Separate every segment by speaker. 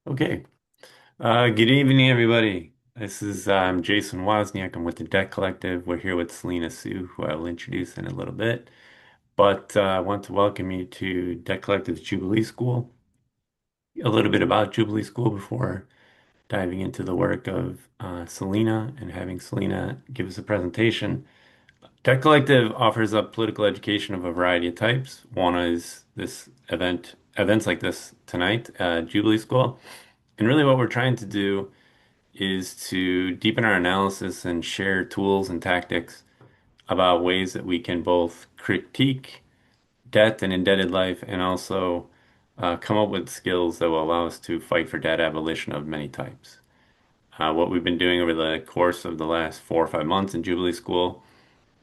Speaker 1: Okay. Good evening, everybody. This is Jason Wozniak. I'm with the Debt Collective. We're here with Selena Sue, who I will introduce in a little bit. But I want to welcome you to Debt Collective's Jubilee School. A little bit about Jubilee School before diving into the work of Selena and having Selena give us a presentation. Debt Collective offers up political education of a variety of types. One is this events like this tonight, Jubilee School. And really what we're trying to do is to deepen our analysis and share tools and tactics about ways that we can both critique debt and indebted life and also come up with skills that will allow us to fight for debt abolition of many types. What we've been doing over the course of the last 4 or 5 months in Jubilee School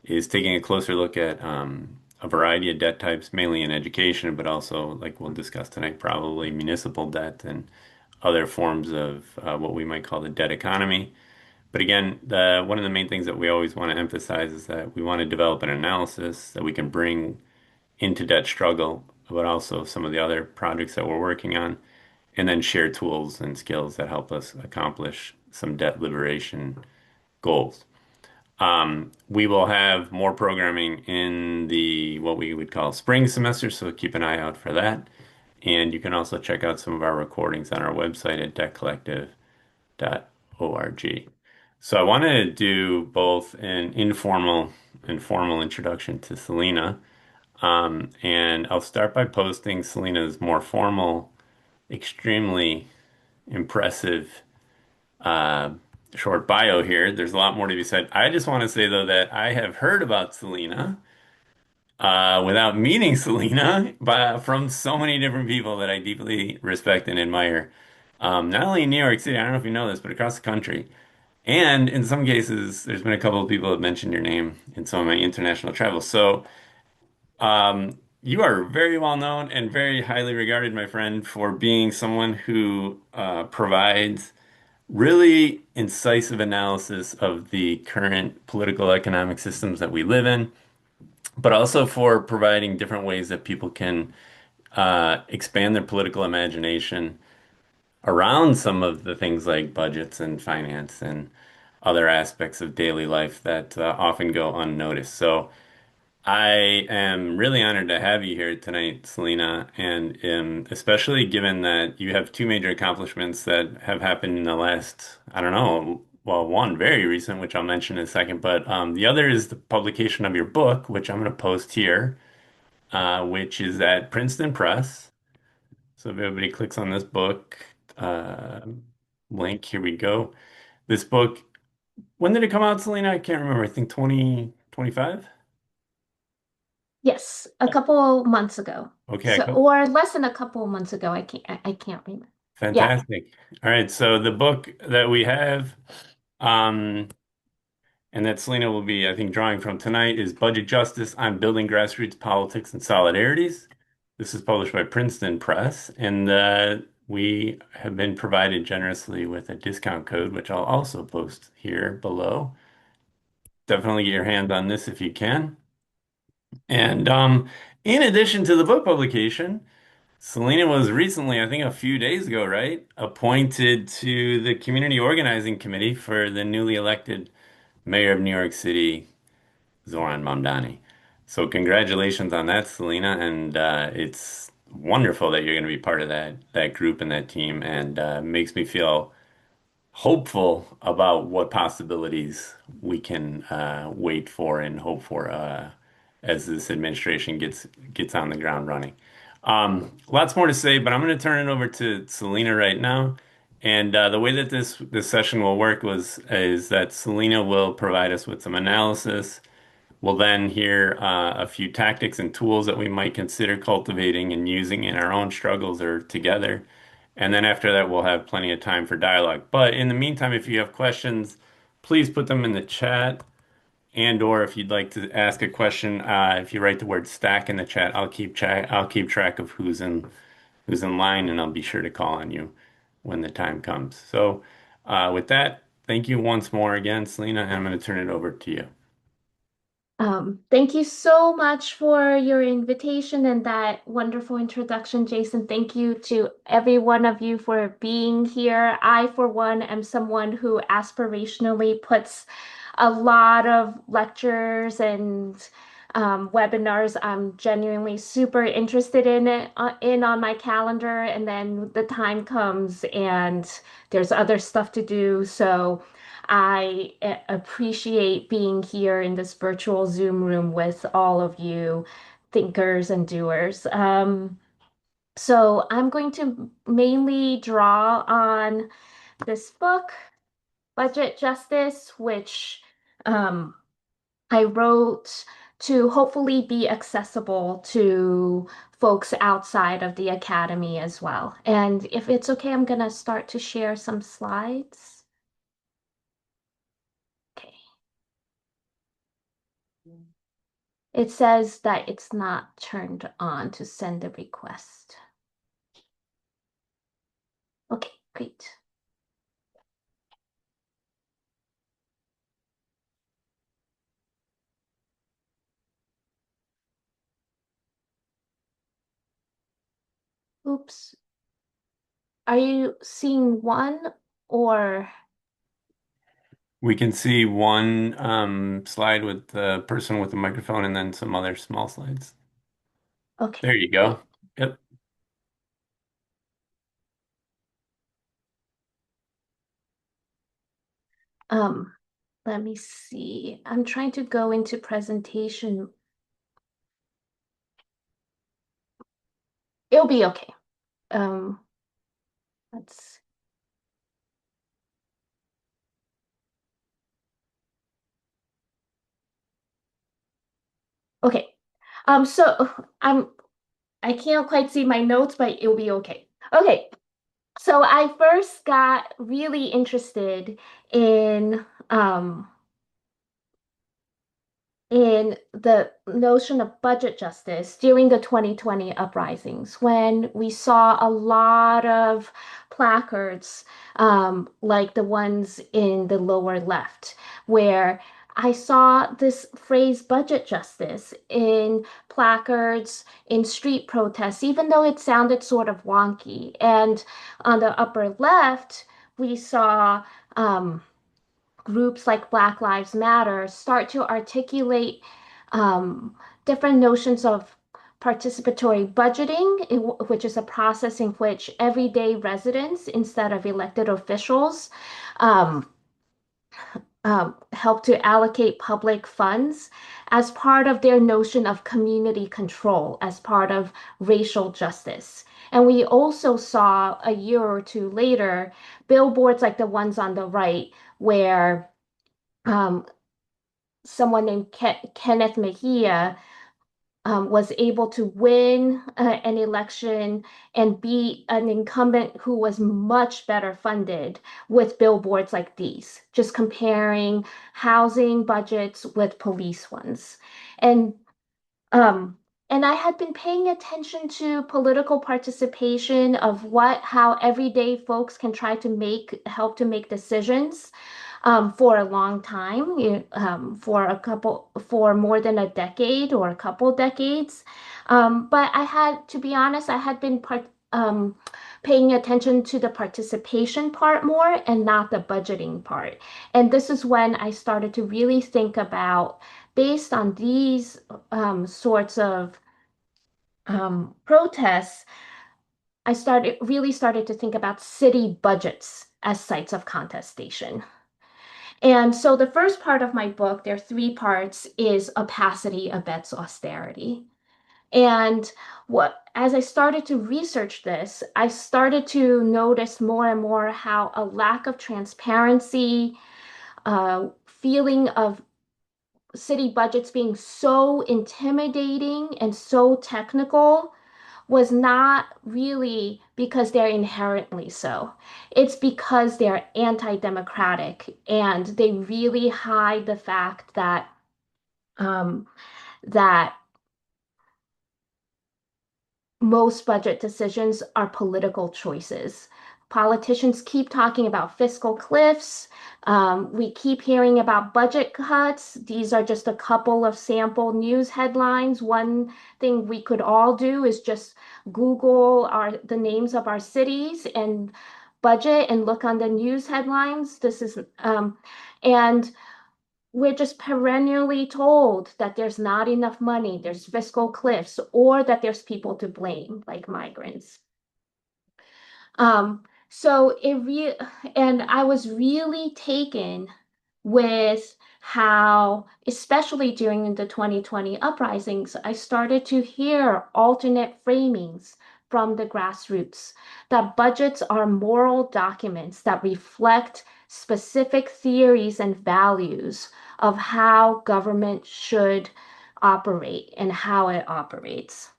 Speaker 1: is taking a closer look at a variety of debt types, mainly in education, but also, like we'll discuss tonight, probably municipal debt and other forms of what we might call the debt economy. But again, one of the main things that we always want to emphasize is that we want to develop an analysis that we can bring into debt struggle, but also some of the other projects that we're working on, and then share tools and skills that help us accomplish some debt liberation goals. We will have more programming in the what we would call spring semester, so keep an eye out for that. And you can also check out some of our recordings on our website at debtcollective.org. So I want to do both an informal and formal introduction to Selena. And I'll start by posting Selena's more formal, extremely impressive uh, short bio here. There's a lot more to be said. I just want to say, though, that I have heard about Selena without meeting Selena, but from so many different people that I deeply respect and admire. Not only in New York City, I don't know if you know this, but across the country. And in some cases, there's been a couple of people that mentioned your name in some of my international travels. So, you are very well known and very highly regarded, my friend, for being someone who provides really incisive analysis of the current political economic systems that we live in, but also for providing different ways that people can expand their political imagination around some of the things like budgets and finance and other aspects of daily life that often go unnoticed. So I am really honored to have you here tonight, Selena, and especially given that you have two major accomplishments that have happened in the last, I don't know, well, one very recent, which I'll mention in a second, but the other is the publication of your book, which I'm going to post here, which is at Princeton Press. So if everybody clicks on this book uh, link, here we go. This book, when did it come out, Selena? I can't remember. I think 2025.
Speaker 2: Yes, a couple months ago.
Speaker 1: Okay,
Speaker 2: So,
Speaker 1: cool.
Speaker 2: or less than a couple months ago. I can't remember. Yeah.
Speaker 1: Fantastic. All right, so the book that we have, um, and that Selena will be, I think, drawing from tonight is Budget Justice on Building Grassroots Politics and Solidarities. This is published by Princeton Press, and we have been provided generously with a discount code, which I'll also post here below. Definitely get your hands on this if you can. And in addition to the book publication, Selena was recently, I think a few days ago, right, appointed to the Community Organizing Committee for the newly elected Mayor of New York City, Zoran Mamdani. So congratulations on that, Selena, and it's wonderful that you're going to be part of that group and that team, and makes me feel hopeful about what possibilities we can wait for and hope for as this administration gets on the ground running. Lots more to say, but I'm going to turn it over to Selena right now. And the way that this session will work is that Selena will provide us with some analysis. We'll then hear a few tactics and tools that we might consider cultivating and using in our own struggles or together. And then after that, we'll have plenty of time for dialogue. But in the meantime, if you have questions, please put them in the chat. And or if you'd like to ask a question, if you write the word stack in the chat, I'll keep track of who's in line, and I'll be sure to call on you when the time comes. So with that, thank you once more again, Selena, and I'm going to turn it over to you.
Speaker 2: Thank you so much for your invitation and that wonderful introduction, Jason. Thank you to every one of you for being here. I, for one, am someone who aspirationally puts a lot of lectures and webinars I'm genuinely super interested in in on my calendar, and then the time comes and there's other stuff to do. So I appreciate being here in this virtual Zoom room with all of you thinkers and doers. So I'm going to mainly draw on this book, Budget Justice, which um, I wrote to hopefully be accessible to folks outside of the academy as well. And if it's okay, I'm going to start to share some slides. Okay. It says that it's not turned on to send a request. Okay, great. Oops. Are you seeing one or
Speaker 1: We can see one slide with the person with the microphone and then some other small slides.
Speaker 2: okay,
Speaker 1: There you
Speaker 2: great.
Speaker 1: go. Yep.
Speaker 2: Um, Let me see. I'm trying to go into presentation. It'll be okay. Um, let's okay. So I can't quite see my notes, but it'll be okay. Okay. So I first got really interested in in the notion of budget justice during the 2020 uprisings when we saw a lot of placards like the ones in the lower left, where I saw this phrase budget justice in placards, in street protests, even though it sounded sort of wonky. And on the upper left, we saw groups like Black Lives Matter start to articulate um, different notions of participatory budgeting, which is a process in which everyday residents, instead of elected officials, um, help to allocate public funds as part of their notion of community control, as part of racial justice. And we also saw a year or two later billboards like the ones on the right, where um, someone named Kenneth Mejia was able to win an election and be an incumbent who was much better funded with billboards like these, just comparing housing budgets with police ones. And um, and I had been paying attention to political participation of how everyday folks can try to help to make decisions for a long time, for more than a decade or a couple decades. But to be honest, I had been paying attention to the participation part more and not the budgeting part. And this is when I started to really think about, based on these sorts of protests, really started to think about city budgets as sites of contestation. And so the first part of my book, there are three parts, is opacity abets austerity. And as I started to research this, I started to notice more and more how a lack of transparency, feeling of city budgets being so intimidating and so technical was not really because they're inherently so. It's because they're anti-democratic and they really hide the fact um, that most budget decisions are political choices. Politicians keep talking about fiscal cliffs. We keep hearing about budget cuts. These are just a couple of sample news headlines. One thing we could all do is just Google the names of our cities and budget and look on the news headlines. And we're just perennially told that there's not enough money, there's fiscal cliffs, or that there's people to blame, like migrants. So and I was really taken with how, especially during the 2020 uprisings, I started to hear alternate framings from the grassroots that budgets are moral documents that reflect specific theories and values of how government should operate and how it operates.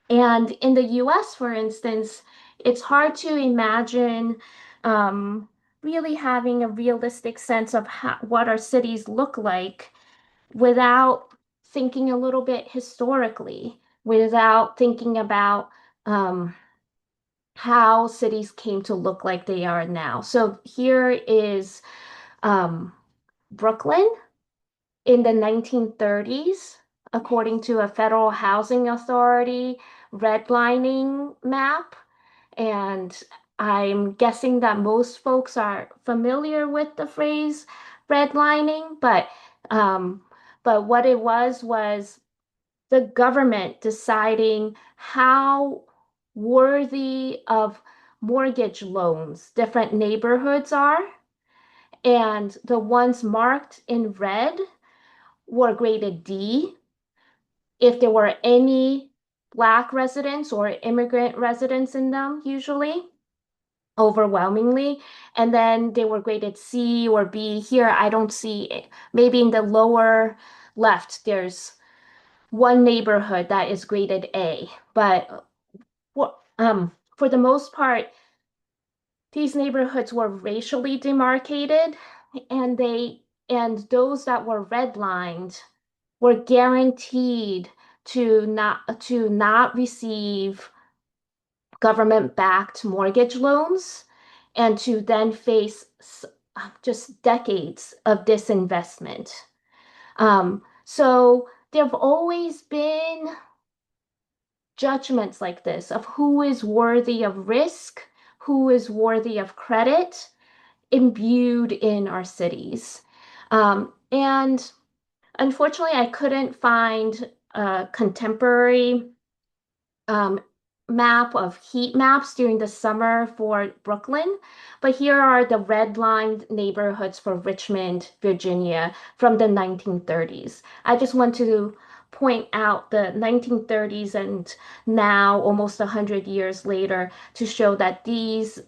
Speaker 2: And in the US, for instance, it's hard to imagine um, really having a realistic sense of what our cities look like without thinking a little bit historically, without thinking about um, how cities came to look like they are now. So here is um, Brooklyn in the 1930s, according to a federal housing authority redlining map. And I'm guessing that most folks are familiar with the phrase redlining, um, but what it was the government deciding how worthy of mortgage loans different neighborhoods are, and the ones marked in red were graded D. If there were any Black residents or immigrant residents in them, usually, overwhelmingly. And then they were graded C or B. Here, I don't see it. Maybe in the lower left, there's one neighborhood that is graded A. But for the most part, these neighborhoods were racially demarcated, and those that were redlined were guaranteed to not receive government-backed mortgage loans and to then face just decades of disinvestment. So there have always been judgments like this of who is worthy of risk, who is worthy of credit imbued in our cities. And unfortunately, I couldn't find a contemporary um, map of heat maps during the summer for Brooklyn, but here are the redlined neighborhoods for Richmond, Virginia from the 1930s. I just want to point out the 1930s and now, almost 100 years later, to show that these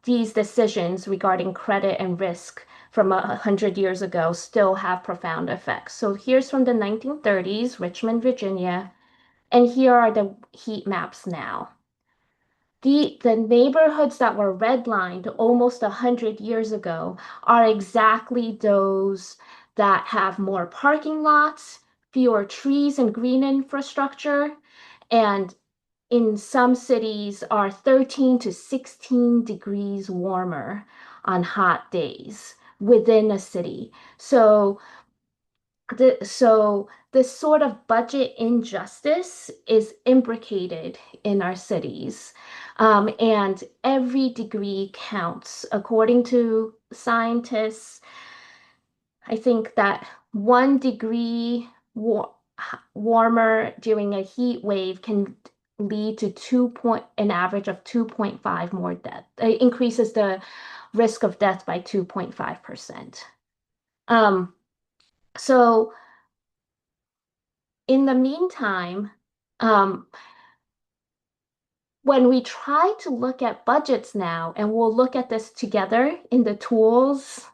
Speaker 2: decisions regarding credit and risk from 100 years ago still have profound effects. So here's from the 1930s, Richmond, Virginia, and here are the heat maps now. The neighborhoods that were redlined almost 100 years ago are exactly those that have more parking lots, fewer trees and green infrastructure, and in some cities are 13 to 16 degrees warmer on hot days within a city. So this sort of budget injustice is imbricated in our cities. And every degree counts. According to scientists, I think that 1 degree warmer during a heat wave can lead to an average of 2.5 more death. It increases the risk of death by 2.5%. Um, so in the meantime, um, when we try to look at budgets now, and we'll look at this together in the tools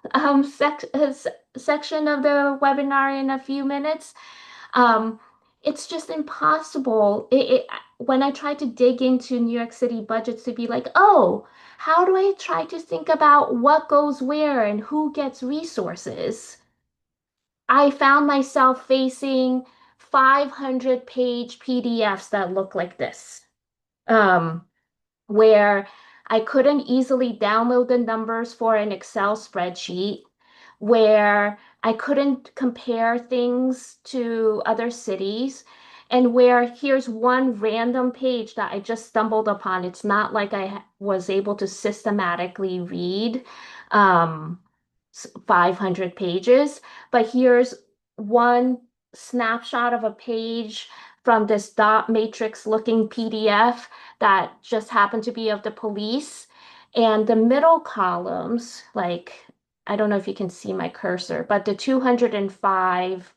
Speaker 2: section of the webinar in a few minutes, um, it's just impossible. When I try to dig into New York City budgets to be like, oh, how do I try to think about what goes where and who gets resources? I found myself facing 500-page PDFs that look like this, um, where I couldn't easily download the numbers for an Excel spreadsheet, where I couldn't compare things to other cities, and where here's one random page that I just stumbled upon. It's not like I was able to systematically read um, 500 pages, but here's one snapshot of a page from this dot matrix looking PDF that just happened to be of the police. And the middle columns, like, I don't know if you can see my cursor, but the 205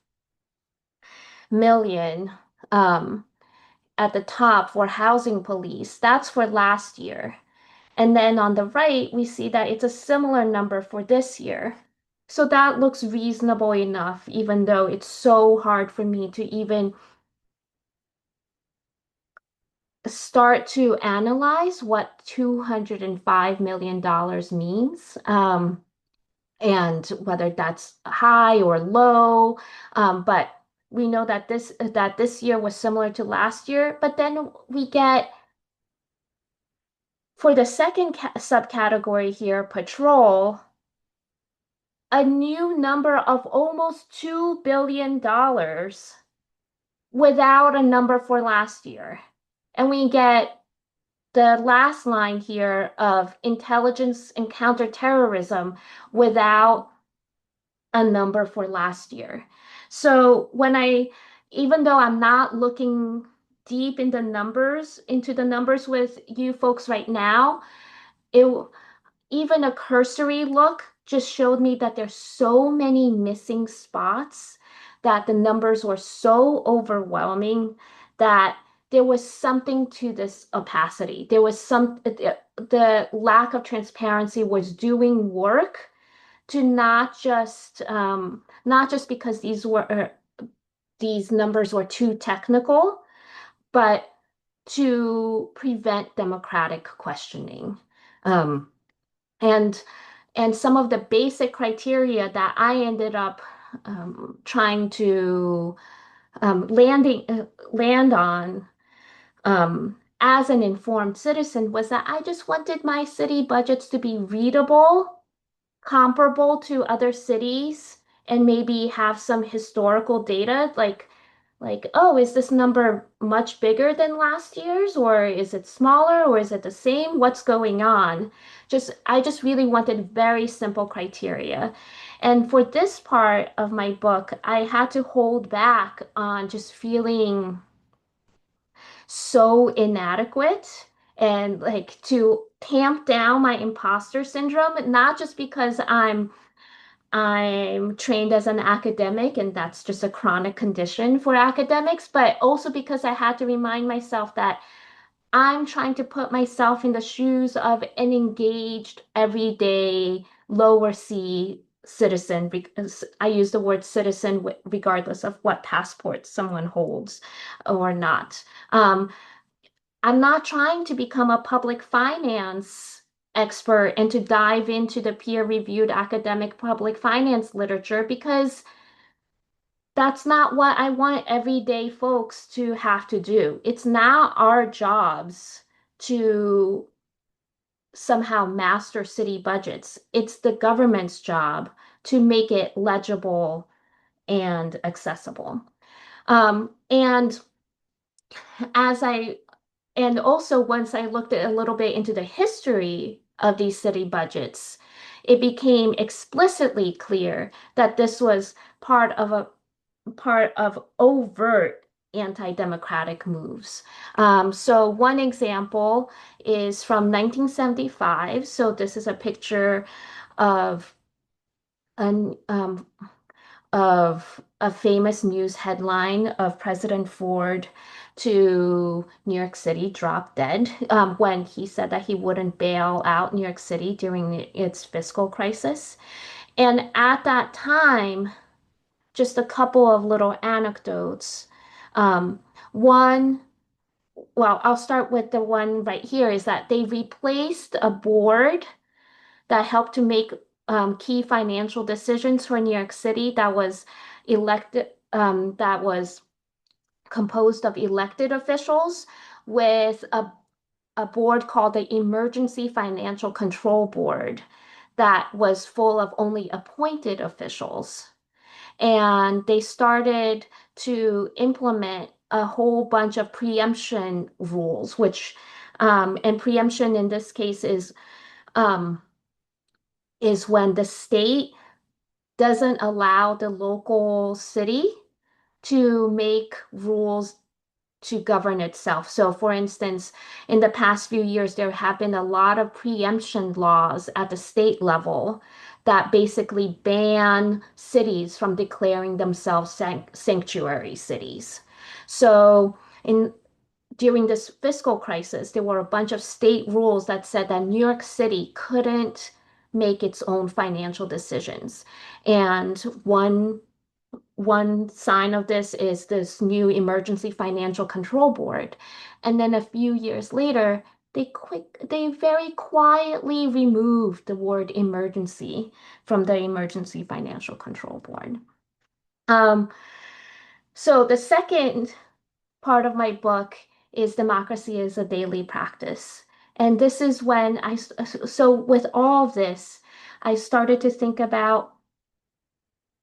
Speaker 2: million um, at the top for housing police, that's for last year. And then on the right, we see that it's a similar number for this year. So that looks reasonable enough, even though it's so hard for me to even start to analyze what $205 million means. And whether that's high or low. But we know that this year was similar to last year. But then we get for the second subcategory here, patrol, a new number of almost $2 billion without a number for last year. And we get the last line here of intelligence and counterterrorism without a number for last year. So even though I'm not looking deep in the numbers, into the numbers with you folks right now, it even a cursory look just showed me that there's so many missing spots, that the numbers were so overwhelming, that there was something to this opacity. There was the lack of transparency was doing work to not just because these numbers were too technical, but to prevent democratic questioning. Um, and and some of the basic criteria that I ended up trying to land on as an informed citizen was that I just wanted my city budgets to be readable, comparable to other cities, and maybe have some historical data like, oh, is this number much bigger than last year's, or is it smaller, or is it the same? What's going on? I just really wanted very simple criteria. And for this part of my book, I had to hold back on just feeling so inadequate, and like to tamp down my imposter syndrome, not just because I'm trained as an academic, and that's just a chronic condition for academics, but also because I had to remind myself that I'm trying to put myself in the shoes of an engaged, everyday, lower C citizen, because I use the word citizen regardless of what passport someone holds or not. Um, I'm not trying to become a public finance expert and to dive into the peer-reviewed academic public finance literature, because that's not what I want everyday folks to have to do. It's not our jobs to somehow master city budgets. It's the government's job to make it legible and accessible. And as I And also, once I looked at a little bit into the history of these city budgets, it became explicitly clear that this was part of overt anti-democratic moves. So one example is from 1975. So this is a picture of an of a famous news headline of President Ford to New York City drop dead when he said that he wouldn't bail out New York City during its fiscal crisis. And at that time, just a couple of little anecdotes. Um, one, well, I'll start with the one right here, is that they replaced a board that helped to make key financial decisions for New York City that was composed of elected officials with a board called the Emergency Financial Control Board that was full of only appointed officials. And they started to implement a whole bunch of preemption rules, and preemption in this case um, is when the state doesn't allow the local city to make rules to govern itself. So, for instance, in the past few years, there have been a lot of preemption laws at the state level that basically ban cities from declaring themselves sanctuary cities. So, in during this fiscal crisis, there were a bunch of state rules that said that New York City couldn't make its own financial decisions. And one sign of this is this new emergency financial control board. And then a few years later, they very quietly removed the word emergency from the emergency financial control board. Um, so the second part of my book is democracy as a daily practice. And this is when so with all of this, I started to think about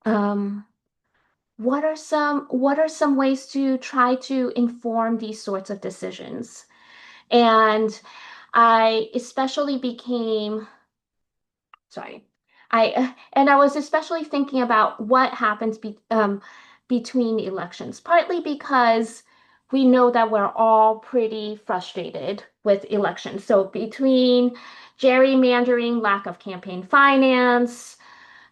Speaker 2: um, what are some ways to try to inform these sorts of decisions? And I especially became sorry. I was especially thinking about what happens between elections, partly because we know that we're all pretty frustrated with elections. So between gerrymandering, lack of campaign finance,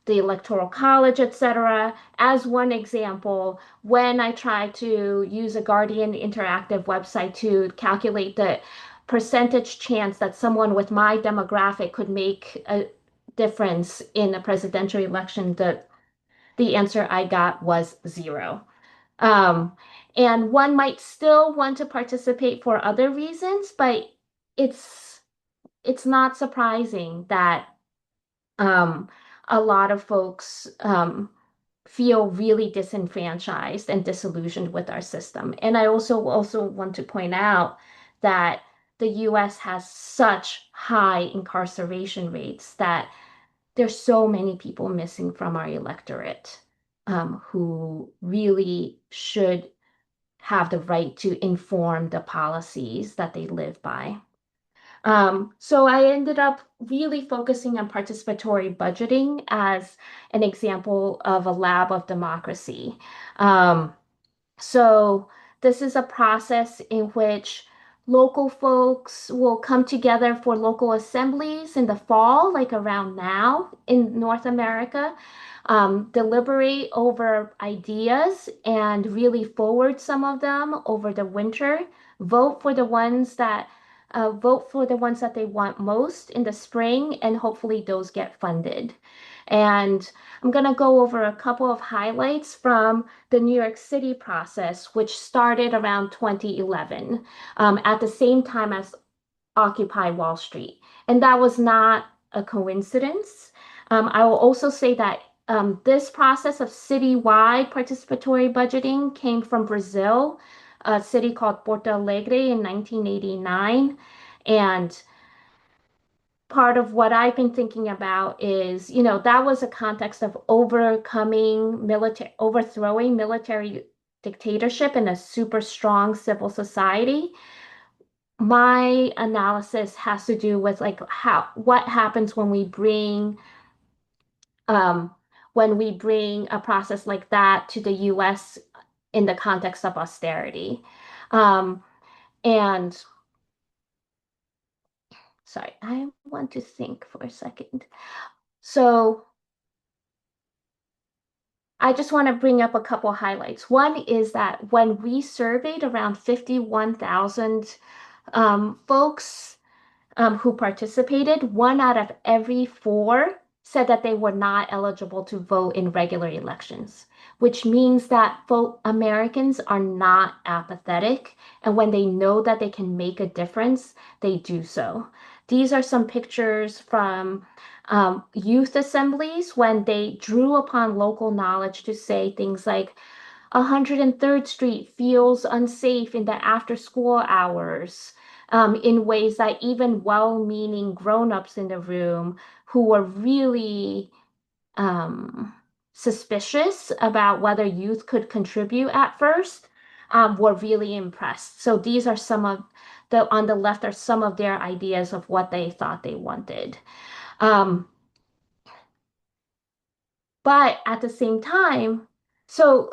Speaker 2: the Electoral College, etc. As one example, when I tried to use a Guardian interactive website to calculate the percentage chance that someone with my demographic could make a difference in a presidential election, the answer I got was zero. Um, and one might still want to participate for other reasons, but it's it's not surprising that um, a lot of folks feel really disenfranchised and disillusioned with our system. And I also want to point out that the US has such high incarceration rates that there's so many people missing from our electorate who really should have the right to inform the policies that they live by. So I ended up really focusing on participatory budgeting as an example of a lab of democracy. Um, so this is a process in which local folks will come together for local assemblies in the fall, like around now in North America, deliberate over ideas and really forward some of them over the winter, vote for the ones that vote for the ones that they want most in the spring, and hopefully those get funded. And I'm going to go over a couple of highlights from the New York City process, which started around 2011, at the same time as Occupy Wall Street. And that was not a coincidence. I will also say that this process of citywide participatory budgeting came from Brazil, a city called Porto Alegre in 1989. And part of what I've been thinking about is, that was a context of overthrowing military dictatorship and a super strong civil society. My analysis has to do with like what happens um, when we bring a process like that to the US in the context of austerity. Um, and sorry, I want to think for a second. So I just want to bring up a couple highlights. One is that when we surveyed around 51,000 folks who participated, one out of every four said that they were not eligible to vote in regular elections, which means that Americans are not apathetic. And when they know that they can make a difference, they do so. These are some pictures from youth assemblies when they drew upon local knowledge to say things like 103rd Street feels unsafe in the after school hours. in ways that even well-meaning grown-ups in the room who were really um, suspicious about whether youth could contribute at first, were really impressed. So these are some of on the left are some of their ideas of what they thought they wanted. Um, but at the same time, so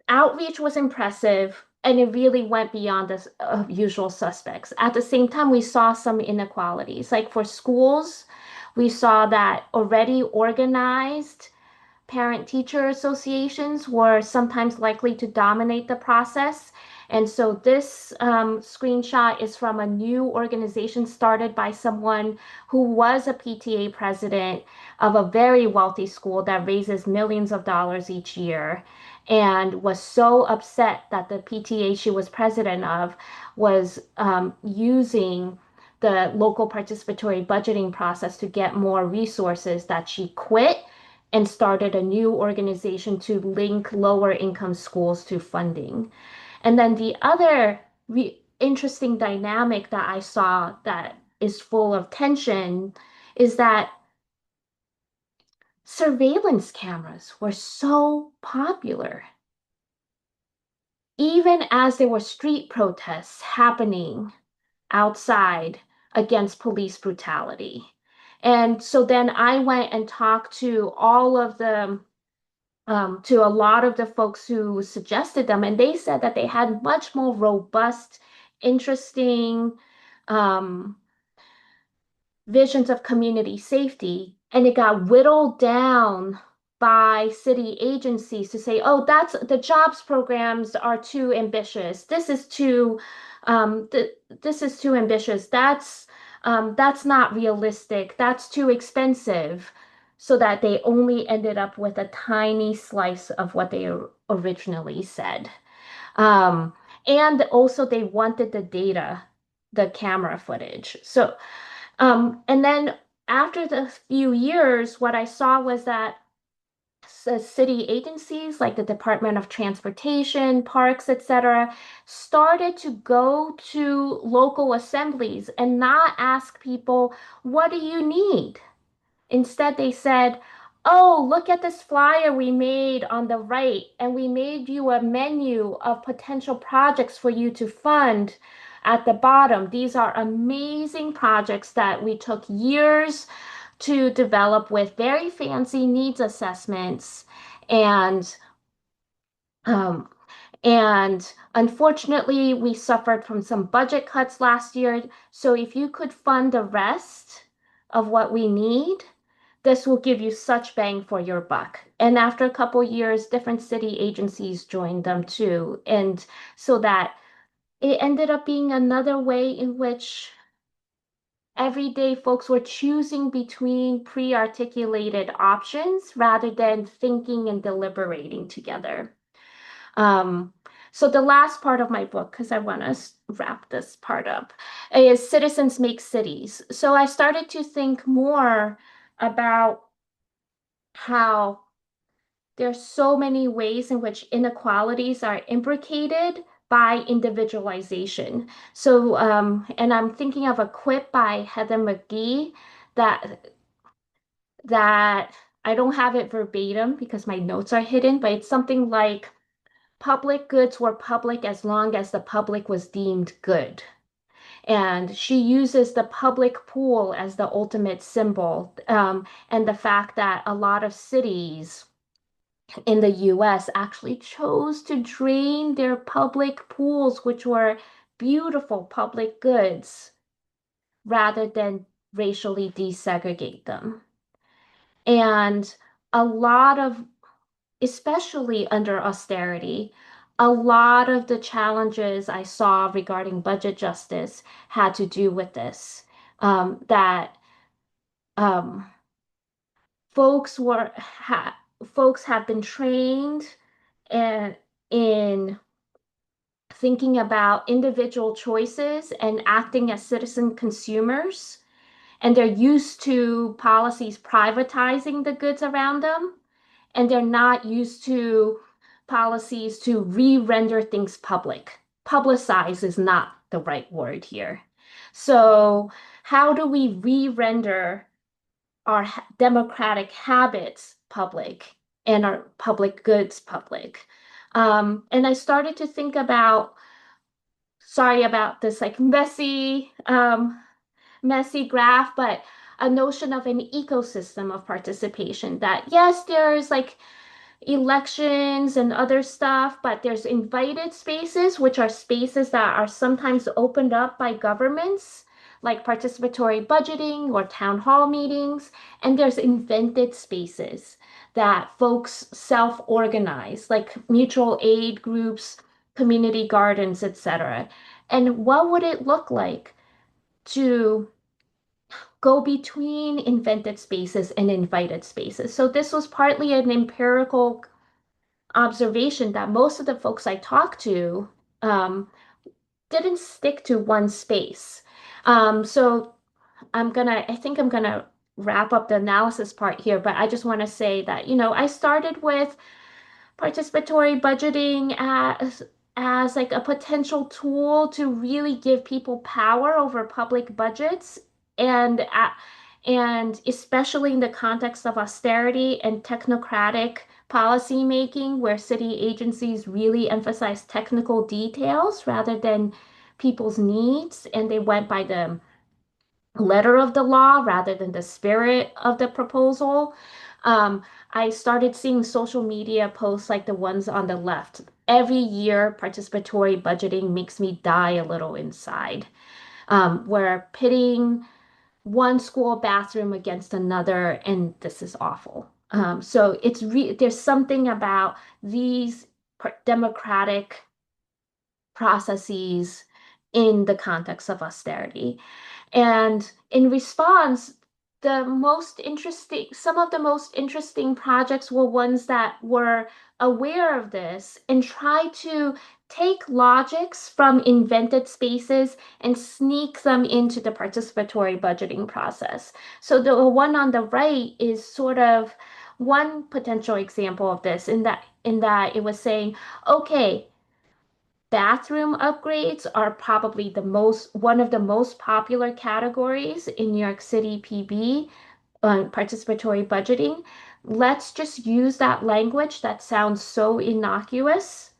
Speaker 2: outreach was impressive and it really went beyond the usual suspects. At the same time, we saw some inequalities. Like for schools, we saw that already organized parent-teacher associations were sometimes likely to dominate the process. And so this screenshot is from a new organization started by someone who was a PTA president of a very wealthy school that raises millions of dollars each year and was so upset that the PTA she was president of was using the local participatory budgeting process to get more resources that she quit and started a new organization to link lower income schools to funding. And then the other interesting dynamic that I saw that is full of tension is that surveillance cameras were so popular. Even as there were street protests happening outside against police brutality. And so then I went and talked to all of the to a lot of the folks who suggested them, and they said that they had much more robust, interesting um, visions of community safety, and it got whittled down by city agencies to say, oh, that's the jobs programs are too ambitious. This is too ambitious. That's not realistic. That's too expensive. So that they only ended up with a tiny slice of what they originally said. Um, and also they wanted the data, the camera footage. And then after the few years, what I saw was that city agencies like the Department of Transportation, Parks, etc., started to go to local assemblies and not ask people, what do you need? Instead, they said, oh, look at this flyer we made on the right, and we made you a menu of potential projects for you to fund at the bottom. These are amazing projects that we took years to develop with very fancy needs assessments. And um, and unfortunately, we suffered from some budget cuts last year. So if you could fund the rest of what we need, this will give you such bang for your buck. And after a couple years, different city agencies joined them too. And so that it ended up being another way in which everyday folks were choosing between pre-articulated options rather than thinking and deliberating together. Um, so the last part of my book, because I want to wrap this part up, is Citizens Make Cities. So I started to think more about how there's so many ways in which inequalities are imbricated by individualization. So, and I'm thinking of a quip by Heather McGhee that that I don't have it verbatim because my notes are hidden, but it's something like public goods were public as long as the public was deemed good. And she uses the public pool as the ultimate symbol, and the fact that a lot of cities in the US actually chose to drain their public pools, which were beautiful public goods, rather than racially desegregate them. And a lot of, especially under austerity, a lot of the challenges I saw regarding budget justice had to do with this. That um, folks were ha folks have been trained and in thinking about individual choices and acting as citizen consumers, and they're used to policies privatizing the goods around them, and they're not used to policies to re-render things public. publicize is not the right word here. So, how do we re-render our democratic habits public and our public goods public? And I started to think about, sorry about this like messy graph, but a notion of an ecosystem of participation that yes, there's like elections and other stuff, but there's invited spaces, which are spaces that are sometimes opened up by governments, like participatory budgeting or town hall meetings. And there's invented spaces that folks self-organize, like mutual aid groups, community gardens, etc. And what would it look like to go between invented spaces and invited spaces? So this was partly an empirical observation that most of the folks I talked to um, didn't stick to one space. So I think I'm gonna wrap up the analysis part here, but I just want to say that, I started with participatory budgeting as like a potential tool to really give people power over public budgets and especially in the context of austerity and technocratic policy making where city agencies really emphasize technical details rather than people's needs and they went by the letter of the law rather than the spirit of the proposal. Um, I started seeing social media posts like the ones on the left. Every year, participatory budgeting makes me die a little inside, where pitting one school bathroom against another, and this is awful. So there's something about these democratic processes in the context of austerity. And in response, some of the most interesting projects were ones that were aware of this and try to take logics from invented spaces and sneak them into the participatory budgeting process. So the one on the right is sort of one potential example of this in that it was saying, okay, bathroom upgrades are probably one of the most popular categories in New York City PB, participatory budgeting. Let's just use that language that sounds so innocuous.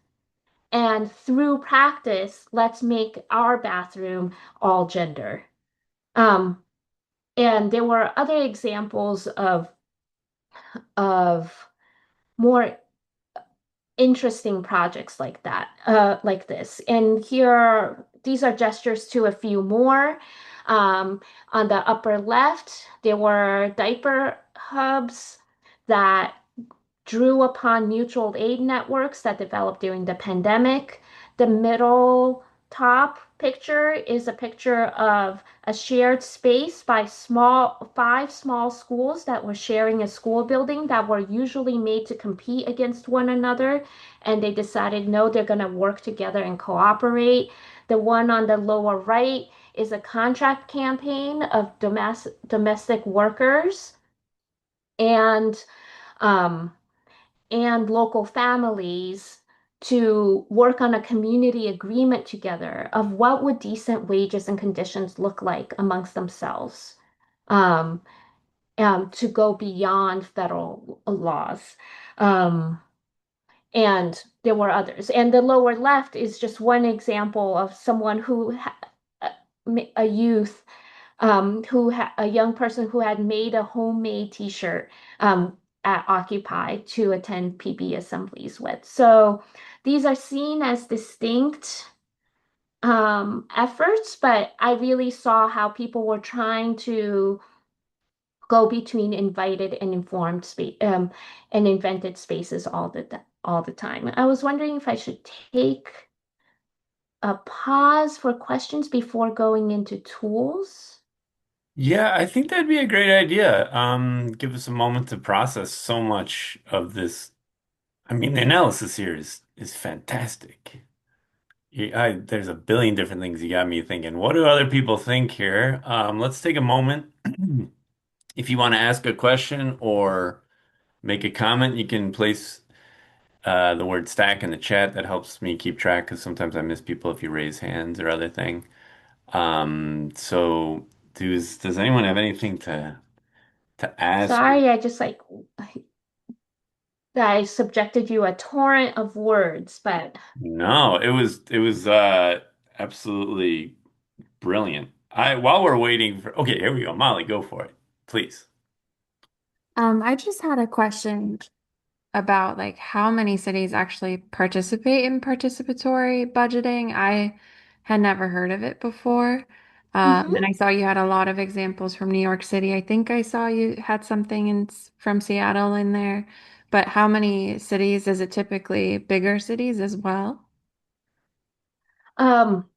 Speaker 2: And through practice, let's make our bathroom all gender. Um, and there were other examples of more interesting projects like that, like this. And here, these are gestures to a few more. Um, on the upper left, there were diaper hubs that drew upon mutual aid networks that developed during the pandemic. The middle top picture is a picture of a shared space by five small schools that were sharing a school building that were usually made to compete against one another. And they decided, no, they're going to work together and cooperate. The one on the lower right is a contract campaign of domestic workers and um, and local families to work on a community agreement together of what would decent wages and conditions look like amongst themselves, um, to go beyond federal laws. Um, and there were others. And the lower left is just one example of someone a youth a young person who had made a homemade T-shirt at Occupy to attend PB assemblies with. So these are seen as distinct efforts, but I really saw how people were trying to go between invited and informed space and invented spaces all the time. I was wondering if I should take a pause for questions before going into tools.
Speaker 1: Yeah, I think that'd be a great idea. Give us a moment to process so much of this. I mean, the analysis here is fantastic. There's a billion different things you got me thinking. What do other people think here? Let's take a moment. If you want to ask a question or make a comment, you can place the word stack in the chat. That helps me keep track because sometimes I miss people if you raise hands or other thing. So does anyone have anything to ask?
Speaker 2: Sorry, I subjected you a torrent of words, but
Speaker 1: No, it was absolutely brilliant. I while we're waiting for okay, here we go. Molly, go for it, please.
Speaker 3: I just had a question about like how many cities actually participate in participatory budgeting. I had never heard of it before. And
Speaker 2: Mhm.
Speaker 3: I saw you had a lot of examples from New York City. I think I saw you had something from Seattle in there. But how many cities? Is it typically bigger cities as well?
Speaker 2: Um,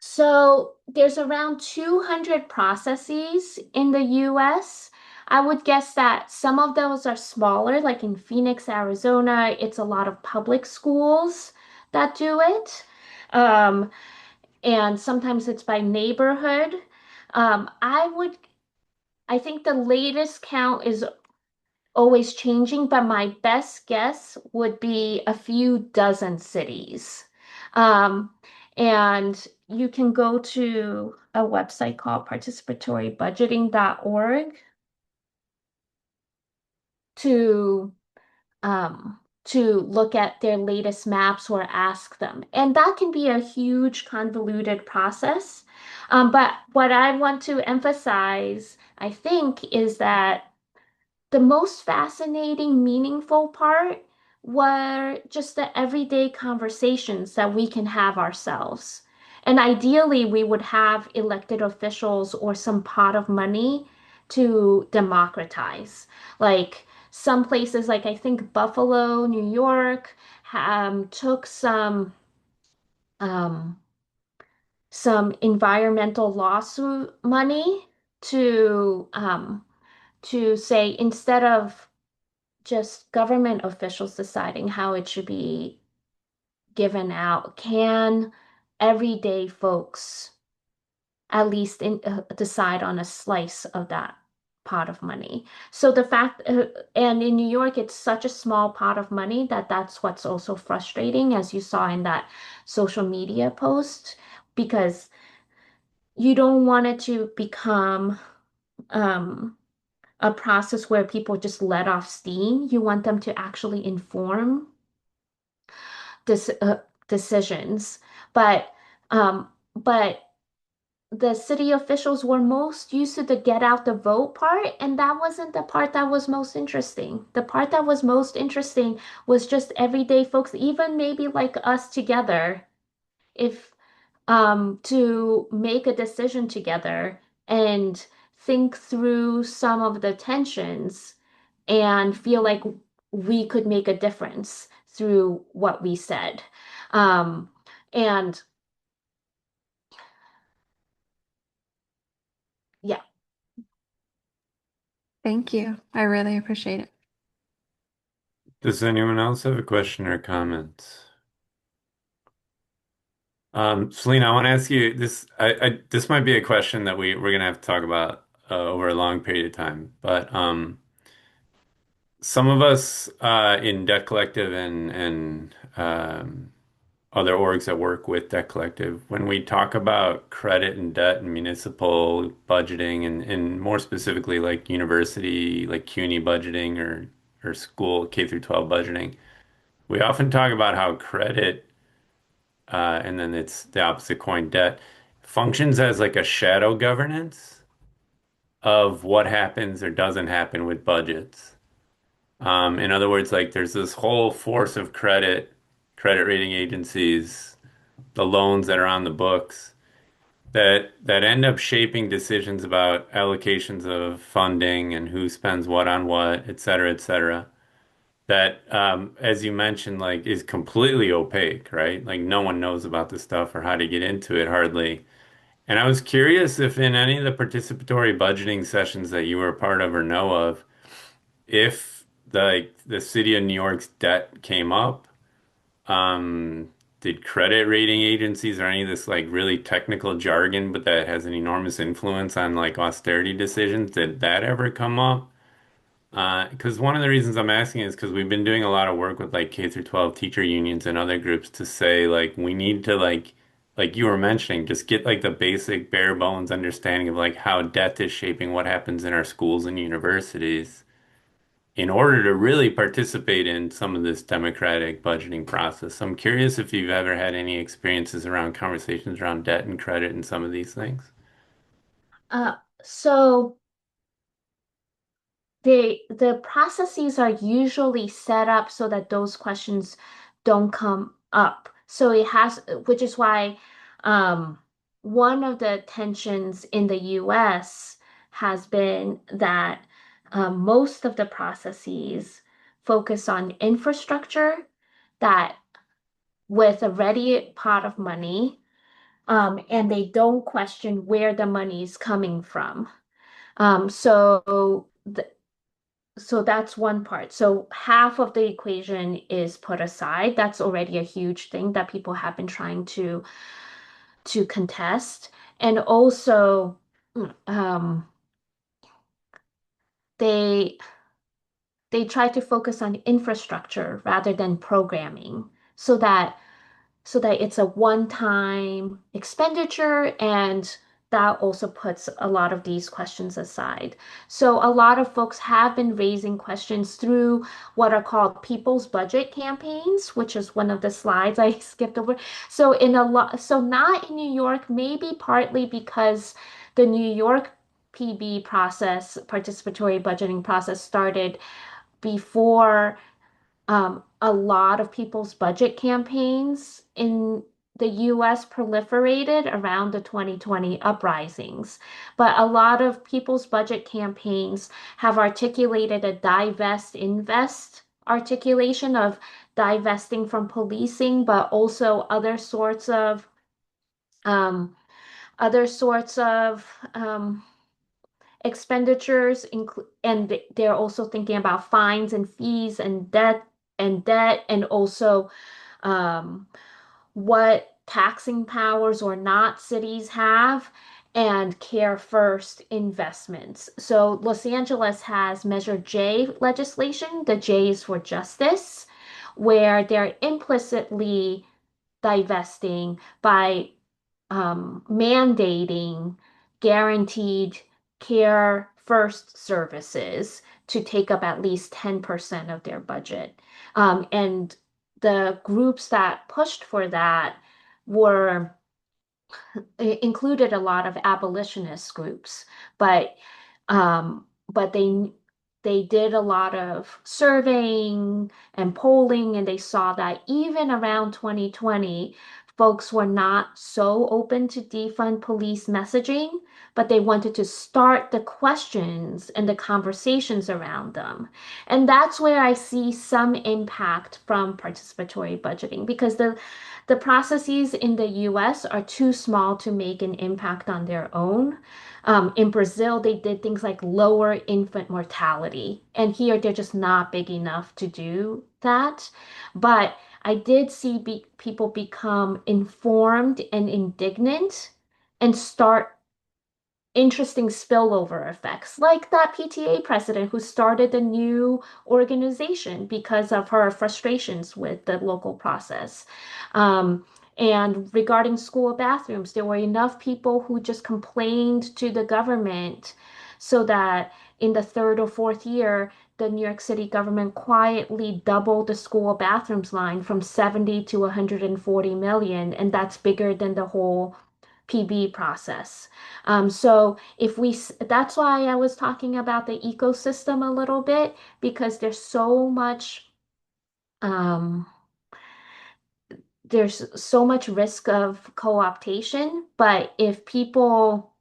Speaker 2: so there's around 200 processes in the US. I would guess that some of those are smaller, like in Phoenix, Arizona, it's a lot of public schools that do it. Um, and sometimes it's by neighborhood. I think the latest count is always changing, but my best guess would be a few dozen cities. Um, and you can go to a website called participatorybudgeting.org to to look at their latest maps or ask them. And that can be a huge convoluted process. But what I want to emphasize, I think, is that the most fascinating, meaningful part were just the everyday conversations that we can have ourselves. And ideally, we would have elected officials or some pot of money to democratize. Like some places, like I think Buffalo, New York, took um, some environmental lawsuit money to say instead of just government officials deciding how it should be given out. Can everyday folks at least decide on a slice of that pot of money? So the fact, and in New York, it's such a small pot of money that that's what's also frustrating, as you saw in that social media post, because you don't want it to become um, a process where people just let off steam. You want them to actually inform dis decisions, but but the city officials were most used to the get out the vote part, and that wasn't the part that was most interesting. The part that was most interesting was just everyday folks, even maybe like us together, if to make a decision together and think through some of the tensions and feel like we could make a difference through what we said. Um, and yeah,
Speaker 3: Thank you. I really appreciate it.
Speaker 1: Does anyone else have a question or comment? Selena, I want to ask you this. This might be a question that we're gonna have to talk about over a long period of time. But some of us in Debt Collective and other orgs that work with Debt Collective, when we talk about credit and debt and municipal budgeting and more specifically like university, like CUNY budgeting or school K through 12 budgeting, we often talk about how credit and then it's the opposite coin, debt, functions as like a shadow governance of what happens or doesn't happen with budgets. In other words, like there's this whole force of credit rating agencies, the loans that are on the books that end up shaping decisions about allocations of funding and who spends what on what, et cetera, et cetera. That, as you mentioned, like is completely opaque, right? Like no one knows about this stuff or how to get into it hardly. And I was curious if in any of the participatory budgeting sessions that you were a part of or know of, if the city of New York's debt came up, did credit rating agencies or any of this like really technical jargon, but that has an enormous influence on like austerity decisions, did that ever come up? Because one of the reasons I'm asking is because we've been doing a lot of work with like K through 12 teacher unions and other groups to say like we need to like you were mentioning, just get like the basic bare bones understanding of like how debt is shaping what happens in our schools and universities in order to really participate in some of this democratic budgeting process. I'm curious if you've ever had any experiences around conversations around debt and credit and some of these things.
Speaker 2: Uh, so the processes are usually set up so that those questions don't come up. So it has, which is why um, one of the tensions in the US has been that most of the processes focus on infrastructure that with a ready pot of money, and they don't question where the money is coming from. So that's one part. So half of the equation is put aside. That's already a huge thing that people have been trying to contest. And also, um, they they try to focus on infrastructure rather than programming, so that it's a one-time expenditure, and that also puts a lot of these questions aside. So a lot of folks have been raising questions through what are called people's budget campaigns, which is one of the slides I skipped over. So so not in New York, maybe partly because the New York PB process, participatory budgeting process, started before a lot of people's budget campaigns in the US proliferated around the 2020 uprisings. But a lot of people's budget campaigns have articulated a divest invest articulation of divesting from policing, but also um, other sorts of expenditures, and they're also thinking about fines and fees and debt, and also um, what taxing powers or not cities have, and care first investments. So Los Angeles has Measure J legislation. The J is for justice, where they're implicitly divesting by mandating guaranteed care first services to take up at least 10% of their budget. And the groups that pushed for that were included a lot of abolitionist groups, but but they did a lot of surveying and polling, and they saw that even around 2020, folks were not so open to defund police messaging, but they wanted to start the questions and the conversations around them. And that's where I see some impact from participatory budgeting, because the processes in the US are too small to make an impact on their own. In Brazil, they did things like lower infant mortality, and here they're just not big enough to do that. But I did see people become informed and indignant and start interesting spillover effects, like that PTA president who started a new organization because of her frustrations with the local process. Um, and regarding school bathrooms, there were enough people who just complained to the government so that in the third or fourth year, the New York City government quietly doubled the school bathrooms line from 70 to 140 million, and that's bigger than the whole PB process. So that's why I was talking about the ecosystem a little bit, because um, there's so much risk of co-optation. But if people,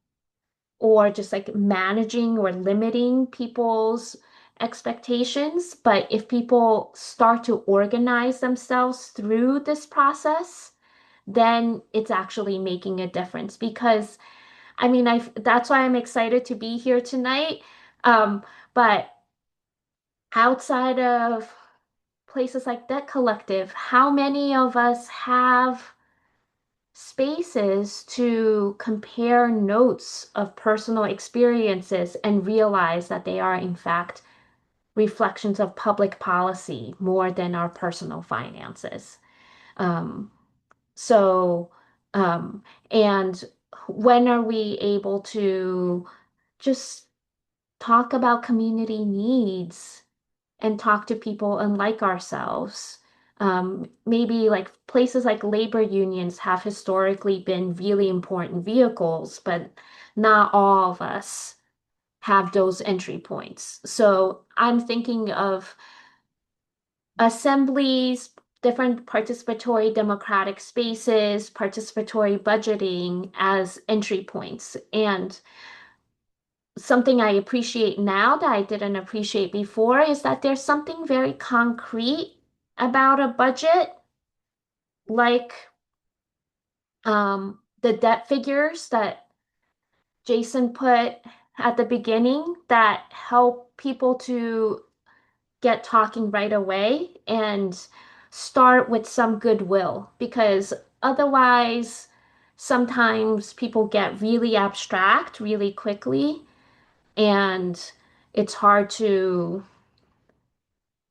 Speaker 2: or just like managing or limiting people's expectations, but if people start to organize themselves through this process, then it's actually making a difference. Because I mean, that's why I'm excited to be here tonight. Um, but outside of places like Debt Collective, how many of us have spaces to compare notes of personal experiences and realize that they are, in fact, reflections of public policy more than our personal finances. Um, so, um, and when are we able to just talk about community needs and talk to people unlike ourselves? Maybe like places like labor unions have historically been really important vehicles, but not all of us have those entry points. So I'm thinking of assemblies, different participatory democratic spaces, participatory budgeting as entry points. And something I appreciate now that I didn't appreciate before is that there's something very concrete about a budget, like the debt figures that Jason put at the beginning that help people to get talking right away and start with some goodwill because otherwise sometimes people get really abstract really quickly and it's hard to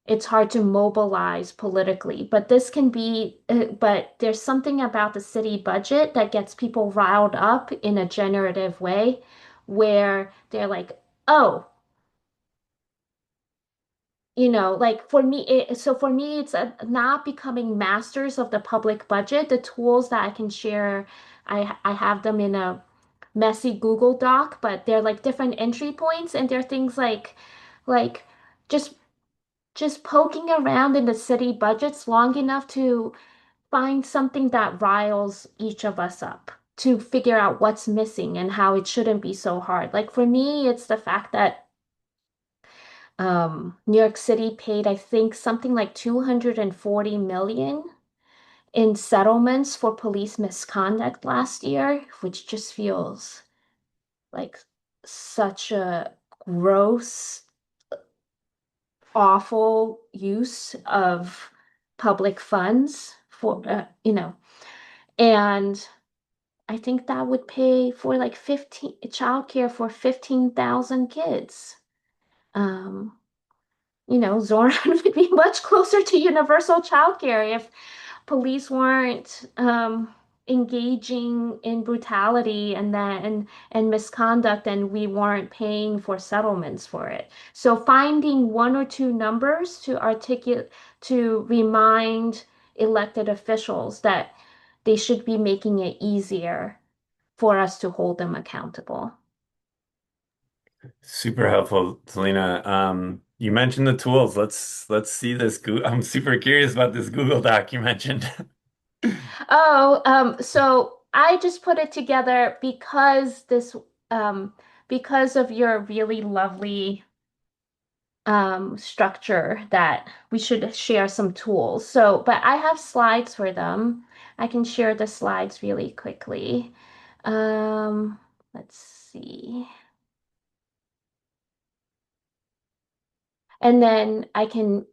Speaker 2: it's hard to mobilize politically. But this can be, but there's something about the city budget that gets people riled up in a generative way where they're like, oh, like for me, it's not becoming masters of the public budget. The tools that I can share, I have them in a messy Google Doc, but they're like different entry points, and they're things like just just poking around in the city budgets long enough to find something that riles each of us up to figure out what's missing and how it shouldn't be so hard. Like for me, it's the fact that New York City paid, I think, something like 240 million in settlements for police misconduct last year, which just feels like such a gross, awful use of public funds and I think that would pay for like 15 childcare for 15,000 kids. Um, Zoran would be much closer to universal childcare if police weren't engaging in brutality and misconduct, and we weren't paying for settlements for it. So finding one or two numbers to articulate to remind elected officials that they should be making it easier for us to hold them accountable.
Speaker 1: Super helpful, Selena. You mentioned the tools. Let's see this. I'm super curious about this Google Doc you mentioned.
Speaker 2: So I just put it together because of your really lovely structure that we should share some tools. So, but I have slides for them. I can share the slides really quickly. Um, let's see. And then I can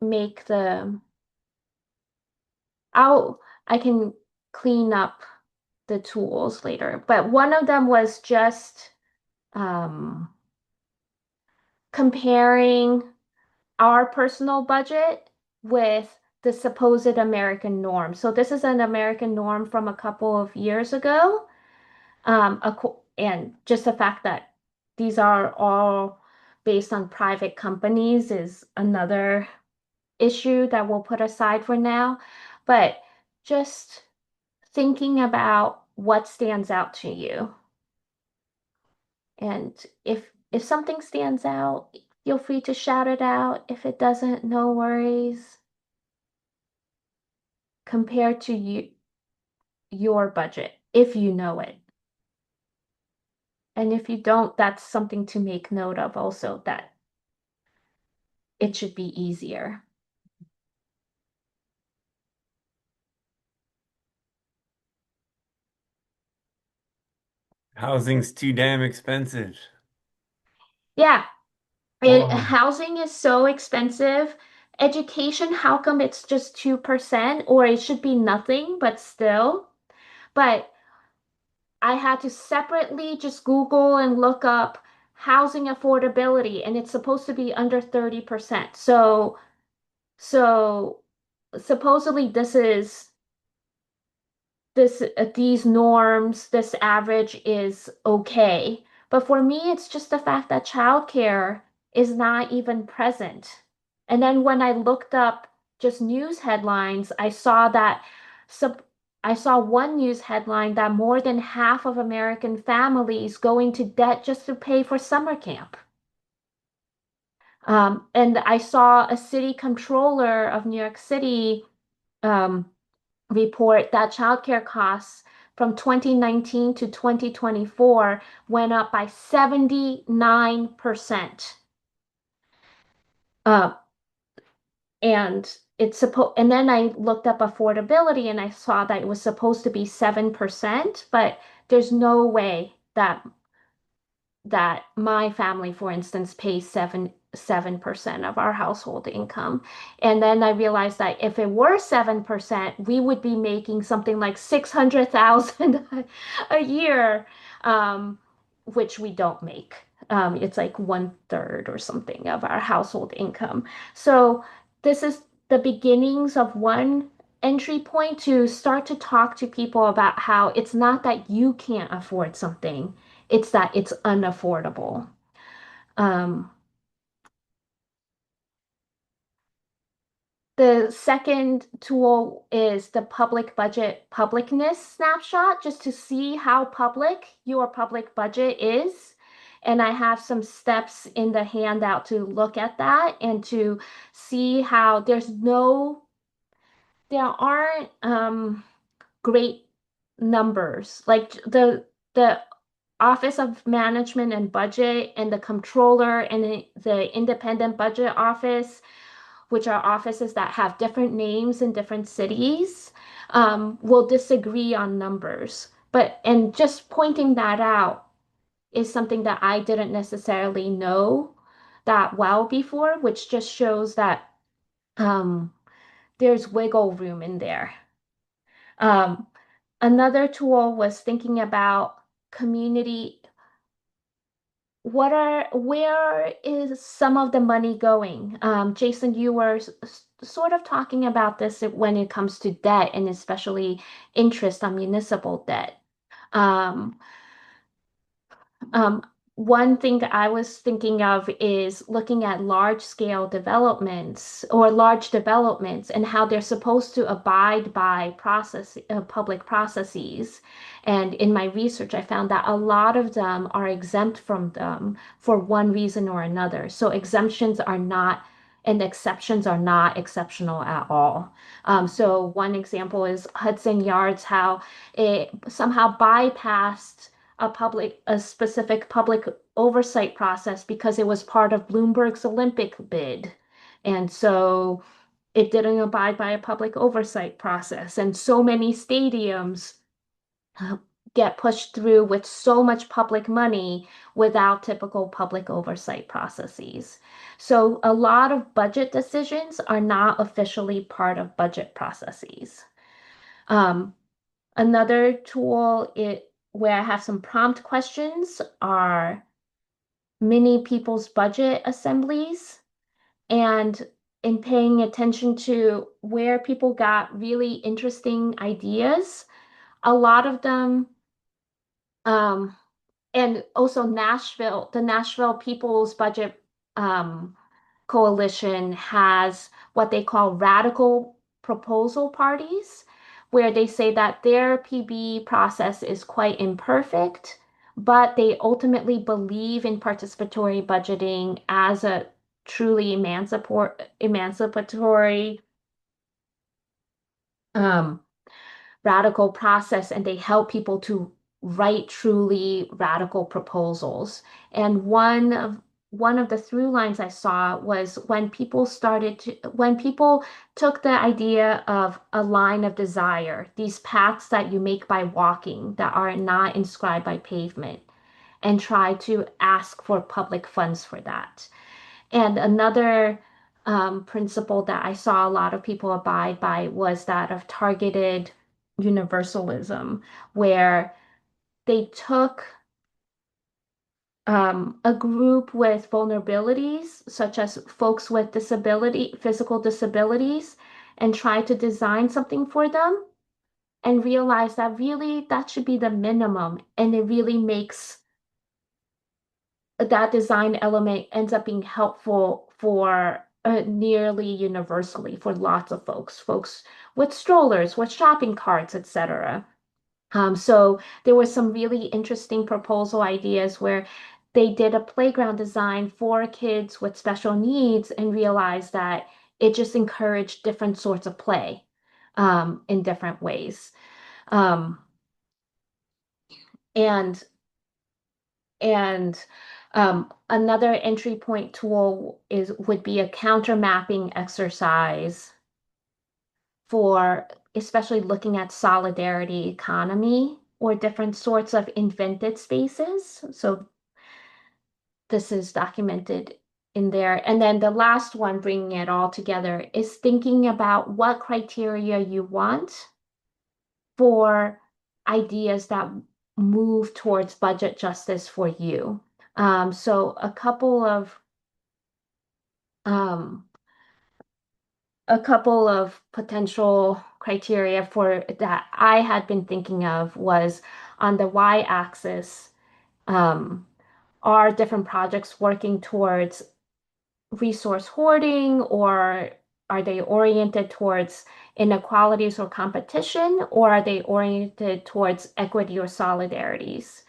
Speaker 2: clean up the tools later. But one of them was just um, comparing our personal budget with the supposed American norm. So this is an American norm from a couple of years ago. And just the fact that these are all based on private companies is another issue that we'll put aside for now. But just thinking about what stands out to you. And if something stands out, feel free to shout it out. If it doesn't, no worries. Compared to your budget, if you know it. And if you don't, that's something to make note of also that it should be easier.
Speaker 1: Housing's too damn expensive.
Speaker 2: Yeah,
Speaker 1: Oh,
Speaker 2: housing is so expensive. Education, how come it's just 2% or it should be nothing, but still? But I had to separately just Google and look up housing affordability, and it's supposed to be under 30%. So supposedly these norms, this average is okay. But for me, it's just the fact that childcare is not even present. And then when I looked up just news headlines, sub I saw one news headline that more than half of American families go into debt just to pay for summer camp. And I saw a city controller of New York City um, report that childcare costs from 2019 to 2024 went up by 79%. Uh, and then I looked up affordability and I saw that it was supposed to be 7%, but there's no way that my family, for instance, pays 7% of our household income. And then I realized that if it were 7%, we would be making something like 600,000 a year, um, which we don't make. It's like 1/3 or something of our household income. So this is the beginnings of one entry point to start to talk to people about how it's not that you can't afford something, it's that it's unaffordable. Um, the second tool is the public budget publicness snapshot, just to see how public your public budget is. And I have some steps in the handout to look at that and to see how there aren't great numbers. Like the Office of Management and Budget and the Controller and the Independent Budget Office, which are offices that have different names in different cities, will disagree on numbers. And just pointing that out is something that I didn't necessarily know that well before, which just shows that um, there's wiggle room in there. Um, Another tool was thinking about community. Where is some of the money going? Jason, you were sort of talking about this when it comes to debt and especially interest on municipal debt. Um, um, One thing I was thinking of is looking at large scale developments or large developments and how they're supposed to abide by public processes. And in my research, I found that a lot of them are exempt from them for one reason or another. So exemptions are not and exceptions are not exceptional at all. So one example is Hudson Yards, how it somehow bypassed a specific public oversight process because it was part of Bloomberg's Olympic bid. And so it didn't abide by a public oversight process. And so many stadiums uh, get pushed through with so much public money without typical public oversight processes. So a lot of budget decisions are not officially part of budget processes. Um, Another tool where I have some prompt questions are mini people's budget assemblies and in paying attention to where people got really interesting ideas. A lot of them, um, and also the Nashville People's Budget Coalition has what they call radical proposal parties, where they say that their PB process is quite imperfect, but they ultimately believe in participatory budgeting as a truly emancipatory um, radical process, and they help people to write truly radical proposals. And one of the through lines I saw was when people took the idea of a line of desire, these paths that you make by walking that are not inscribed by pavement, and try to ask for public funds for that. And another principle that I saw a lot of people abide by was that of targeted universalism, where they took a group with vulnerabilities, such as folks with disability, physical disabilities, and try to design something for them and realize that really that should be the minimum. And it really makes that design element ends up being helpful for nearly universally for lots of folks with strollers, with shopping carts, etc. So there were some really interesting proposal ideas where they did a playground design for kids with special needs and realized that it just encouraged different sorts of play in different ways. Um, and and another entry point tool is would be a counter mapping exercise for especially looking at solidarity economy or different sorts of invented spaces. So this is documented in there. And then the last one, bringing it all together, is thinking about what criteria you want for ideas that move towards budget justice for you. So um, a couple of potential criteria for that I had been thinking of was on the y-axis, um, are different projects working towards resource hoarding, or are they oriented towards inequalities or competition, or are they oriented towards equity or solidarities?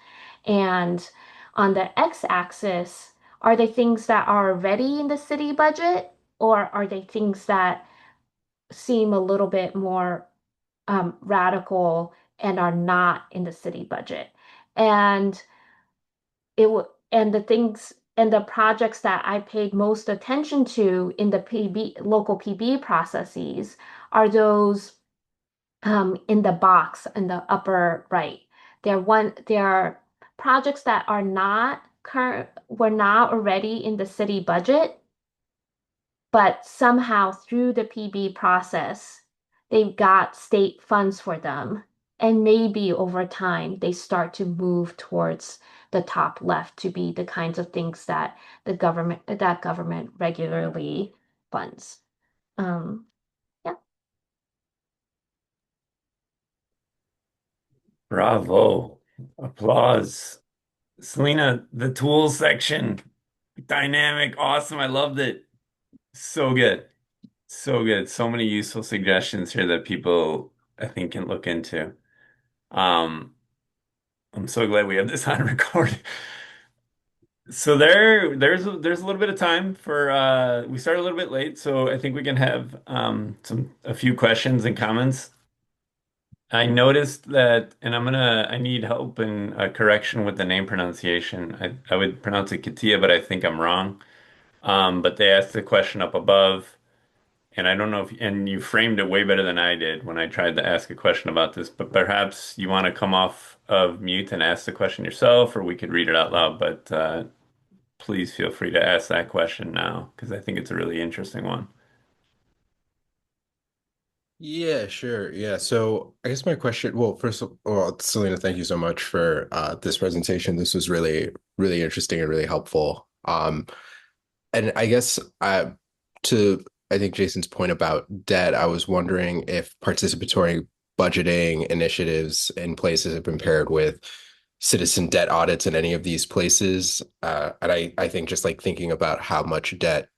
Speaker 2: And on the x-axis, are they things that are already in the city budget, or are they things that seem a little bit more radical and are not in the city budget? And and the things and the projects that I paid most attention to in the PB local PB processes are those in the box in the upper right. They're projects that are not current were not already in the city budget, but somehow through the PB process, they got state funds for them. And maybe over time, they start to move towards the top left to be the kinds of things that that government regularly funds. Um, yeah.
Speaker 1: Bravo. Applause. Selena, the tools section, dynamic, awesome. I loved it. So good. So good. So many useful suggestions here that people, I think, can look into. Um, I'm so glad we have this on record. So there's a little bit of time for we started a little bit late, so I think we can have a few questions and comments. I noticed that, and I need help and a correction with the name pronunciation. I would pronounce it Katia, but I think I'm wrong. But they asked the question up above, and I don't know if, and you framed it way better than I did when I tried to ask a question about this, but perhaps you want to come off of mute and ask the question yourself, or we could read it out loud, but please feel free to ask that question now, because I think it's a really interesting one.
Speaker 4: Yeah, sure. Yeah. So I guess my question, well, first of all, Selena, thank you so much for this presentation. This was really, really interesting and really helpful. And I guess to I think Jason's point about debt, I was wondering if participatory budgeting initiatives in places have been paired with citizen debt audits in any of these places. And I think just like thinking about how much debt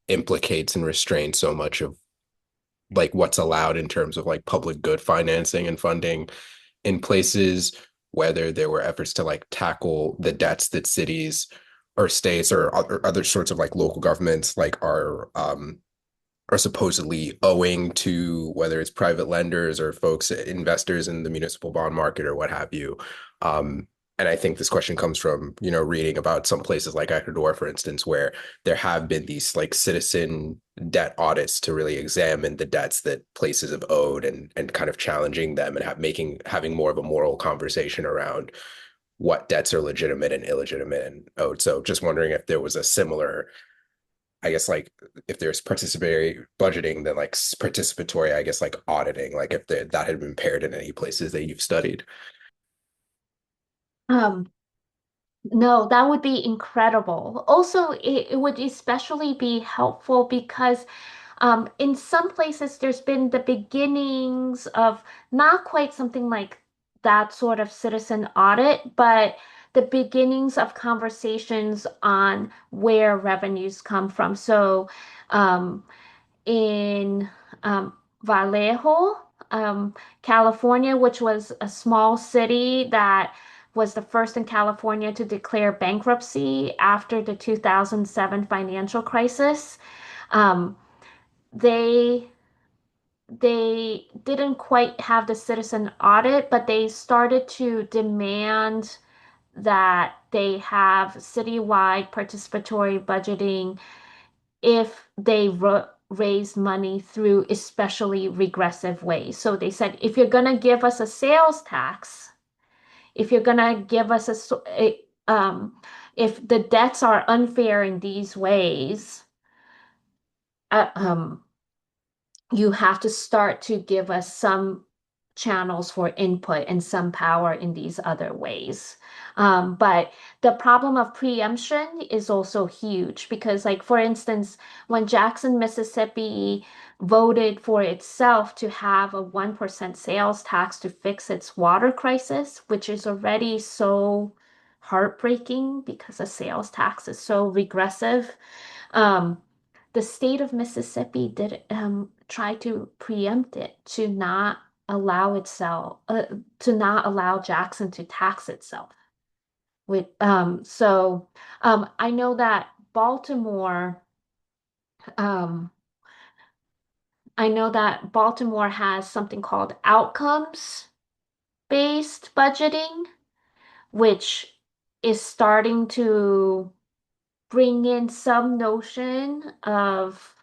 Speaker 4: implicates and restrains so much of like what's allowed in terms of like public good financing and funding in places, whether there were efforts to like tackle the debts that cities or states or other sorts of like local governments like are supposedly owing to whether it's private lenders or folks investors in the municipal bond market or what have you. Um, and I think this question comes from, reading about some places like Ecuador, for instance, where there have been these like citizen debt audits to really examine the debts that places have owed and kind of challenging them and having more of a moral conversation around what debts are legitimate and illegitimate and owed. So just wondering if there was a similar, I guess, like if there's participatory budgeting, then like participatory, I guess, like auditing, like if that had been paired in any places that you've studied.
Speaker 2: Um, No, that would be incredible. Also, it would especially be helpful because in some places there's been the beginnings of not quite something like that sort of citizen audit, but the beginnings of conversations on where revenues come from. So, um, in Vallejo, California, which was a small city that was the first in California to declare bankruptcy after the 2007 financial crisis. Um, they they didn't quite have the citizen audit, but they started to demand that they have citywide participatory budgeting if they raise money through especially regressive ways. So they said, if you're going to give us a sales tax, if you're going to give us if the debts are unfair in these ways, uh, um, you have to start to give us some channels for input and some power in these other ways. But the problem of preemption is also huge because, like, for instance, when Jackson, Mississippi voted for itself to have a 1% sales tax to fix its water crisis, which is already so heartbreaking because a sales tax is so regressive. Um, the state of Mississippi did try to preempt it to not allow Jackson to tax itself. With I know that um, Baltimore has something called outcomes based budgeting, which is starting to bring in some notion of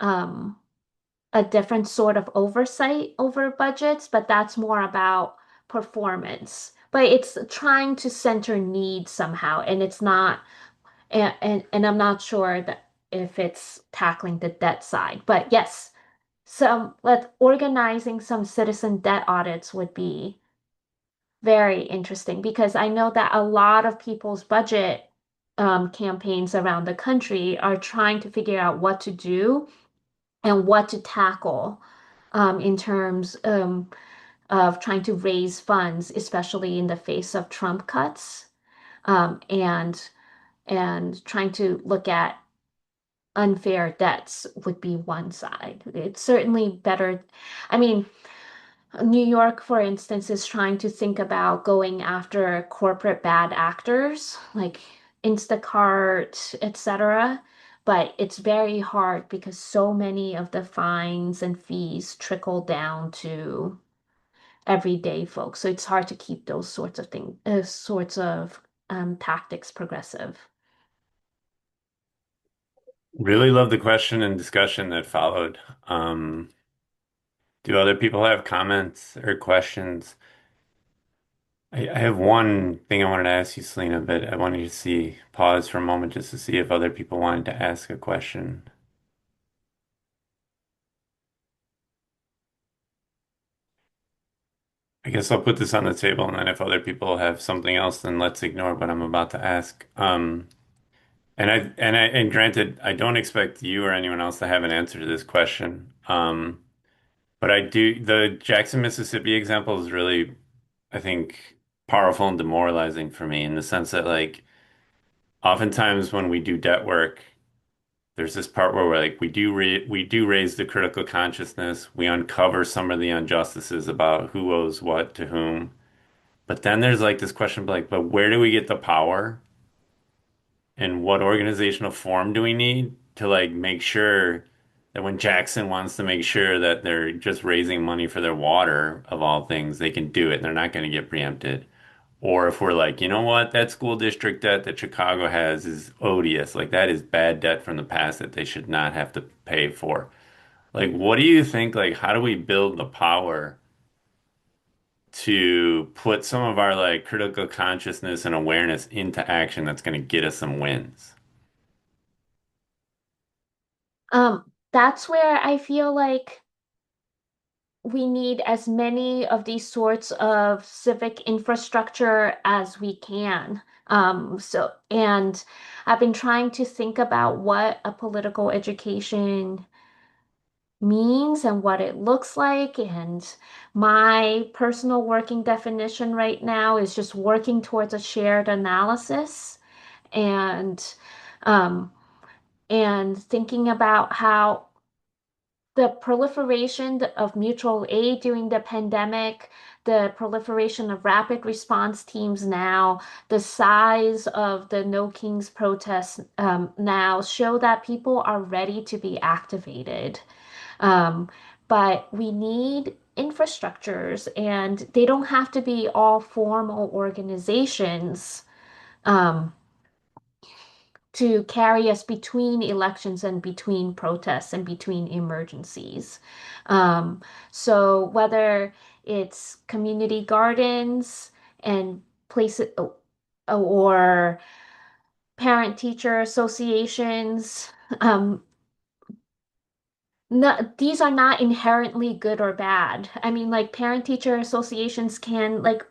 Speaker 2: um, a different sort of oversight over budgets, but that's more about performance. But it's trying to center needs somehow, and it's not, and I'm not sure that if it's tackling the debt side. But yes, let organizing some citizen debt audits would be very interesting because I know that a lot of people's budget campaigns around the country are trying to figure out what to do and what to tackle in terms of trying to raise funds, especially in the face of Trump cuts, um, and and trying to look at unfair debts would be one side. It's certainly better. I mean, New York, for instance, is trying to think about going after corporate bad actors like Instacart, etc. But it's very hard because so many of the fines and fees trickle down to everyday folks. So it's hard to keep those sorts of tactics progressive.
Speaker 1: Really love the question and discussion that followed. Do other people have comments or questions? I have one thing I wanted to ask you, Selena, but I wanted to pause for a moment just to see if other people wanted to ask a question. I guess I'll put this on the table, and then if other people have something else, then let's ignore what I'm about to ask. And granted, I don't expect you or anyone else to have an answer to this question. But I do, the Jackson, Mississippi example is really, I think, powerful and demoralizing for me in the sense that, like, oftentimes when we do debt work, there's this part where we're like, we do raise the critical consciousness, we uncover some of the injustices about who owes what to whom. But then there's like this question of like, but where do we get the power and what organizational form do we need to like make sure that when Jackson wants to make sure that they're just raising money for their water, of all things, they can do it and they're not going to get preempted. Or if we're like, you know what, that school district debt that Chicago has is odious. Like that is bad debt from the past that they should not have to pay for. Like, what do you think? Like, how do we build the power to put some of our like critical consciousness and awareness into action that's going to get us some wins?
Speaker 2: That's where I feel like we need as many of these sorts of civic infrastructure as we can. And I've been trying to think about what a political education means and what it looks like. And my personal working definition right now is just working towards a shared analysis and um, and thinking about how the proliferation of mutual aid during the pandemic, the proliferation of rapid response teams now, the size of the No Kings protests now show that people are ready to be activated. Um, but we need infrastructures, and they don't have to be all formal organizations. Um, to carry us between elections and between protests and between emergencies. Um, so whether it's community gardens and places or parent teacher associations, no, these are not inherently good or bad. I mean, like parent teacher associations can like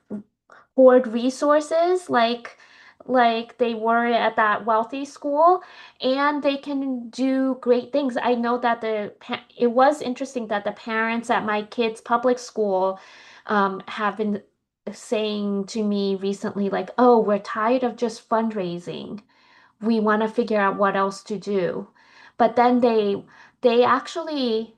Speaker 2: hoard resources like they were at that wealthy school, and they can do great things. I know that it was interesting that the parents at my kids' public school have been saying to me recently like, oh, we're tired of just fundraising. We want to figure out what else to do. But then they actually,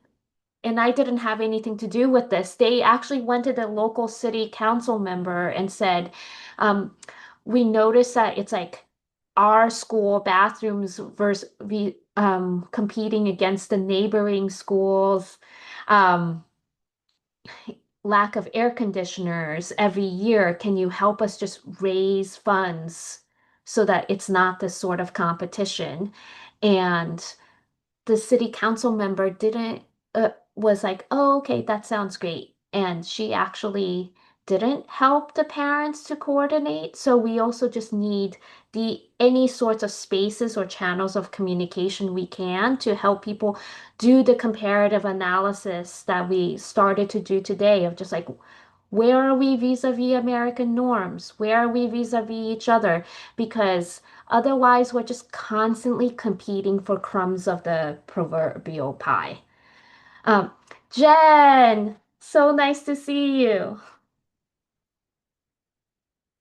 Speaker 2: and I didn't have anything to do with this. They actually went to the local city council member and said, um, we noticed that it's like our school bathrooms versus competing against the neighboring schools, um, lack of air conditioners every year. Can you help us just raise funds so that it's not this sort of competition? And the city council member didn't was like, "Oh, okay, that sounds great." And she actually didn't help the parents to coordinate. So we also just need the any sorts of spaces or channels of communication we can to help people do the comparative analysis that we started to do today of just like where are we vis-a-vis American norms? Where are we vis-a-vis each other? Because otherwise, we're just constantly competing for crumbs of the proverbial pie. Um, Jen, so nice to see you.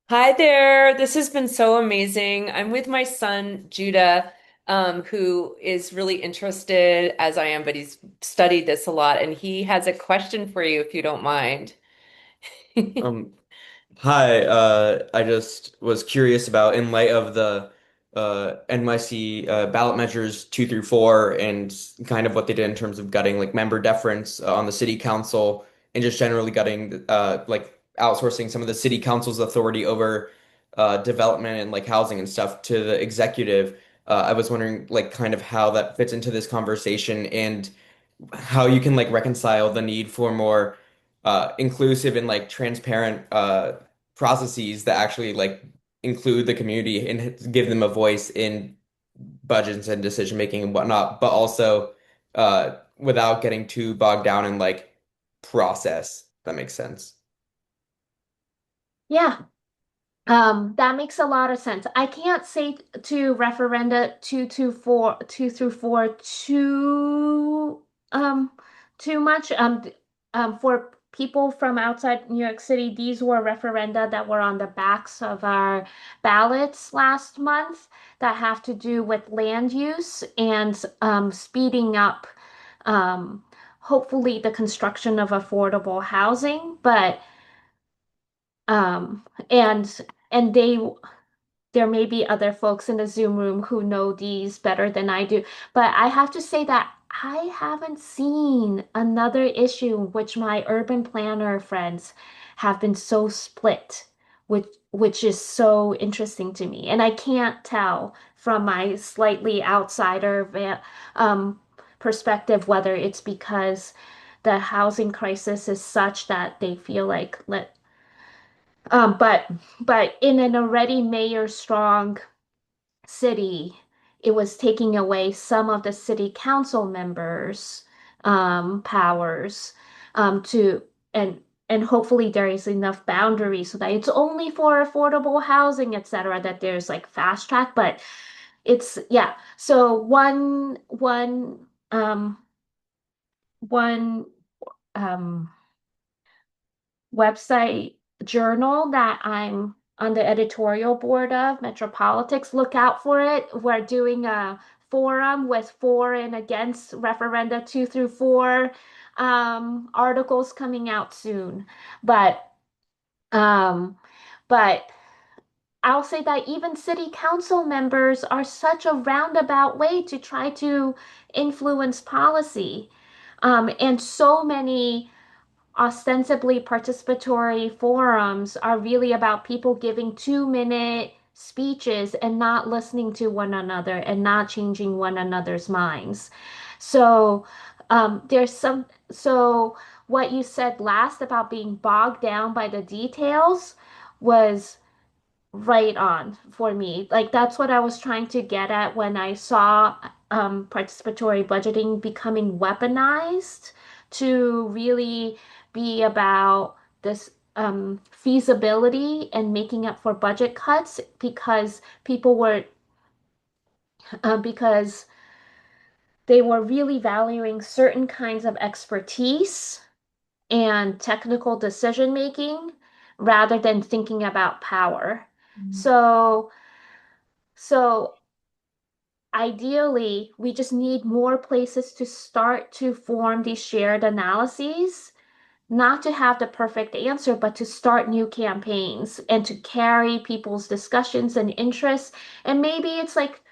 Speaker 5: Hi there. This has been so amazing. I'm with my son, Judah, who is really interested, as I am, but he's studied this a lot, and he has a question for you if you don't mind.
Speaker 6: Um, Hi, I just was curious about in light of the NYC ballot measures 2 through 4 and kind of what they did in terms of gutting like member deference on the city council and just generally gutting like outsourcing some of the city council's authority over development and like housing and stuff to the executive. I was wondering like kind of how that fits into this conversation and how you can like reconcile the need for more inclusive and like transparent processes that actually like include the community and give them a voice in budgets and decision making and whatnot, but also without getting too bogged down in like process. That makes sense.
Speaker 2: Yeah, that makes a lot of sense. I can't say to referenda two through four um too much. For people from outside New York City, these were referenda that were on the backs of our ballots last month that have to do with land use and speeding up hopefully the construction of affordable housing. But um and and there may be other folks in the Zoom room who know these better than I do, but I have to say that I haven't seen another issue in which my urban planner friends have been so split, which is so interesting to me. And I can't tell from my slightly outsider um, perspective whether it's because the housing crisis is such that they feel like let um, but but in an already mayor strong city, it was taking away some of the city council members' powers. to and hopefully there is enough boundary so that it's only for affordable housing, etc., that there's like fast track. But it's yeah. So one um website journal that I'm on the editorial board of, Metropolitics, look out for it. We're doing a forum with for and against referenda 2 through 4 articles coming out soon. But um, but I'll say that even city council members are such a roundabout way to try to influence policy. And so many ostensibly participatory forums are really about people giving 2 minute speeches and not listening to one another and not changing one another's minds. So so what you said last about being bogged down by the details was right on for me. Like that's what I was trying to get at when I saw participatory budgeting becoming weaponized to really be about this feasibility and making up for budget cuts because people were because they were really valuing certain kinds of expertise and technical decision making rather than thinking about power. So so ideally, we just need more places to start to form these shared analyses, not to have the perfect answer, but to start new campaigns and to carry people's discussions and interests. And maybe it's like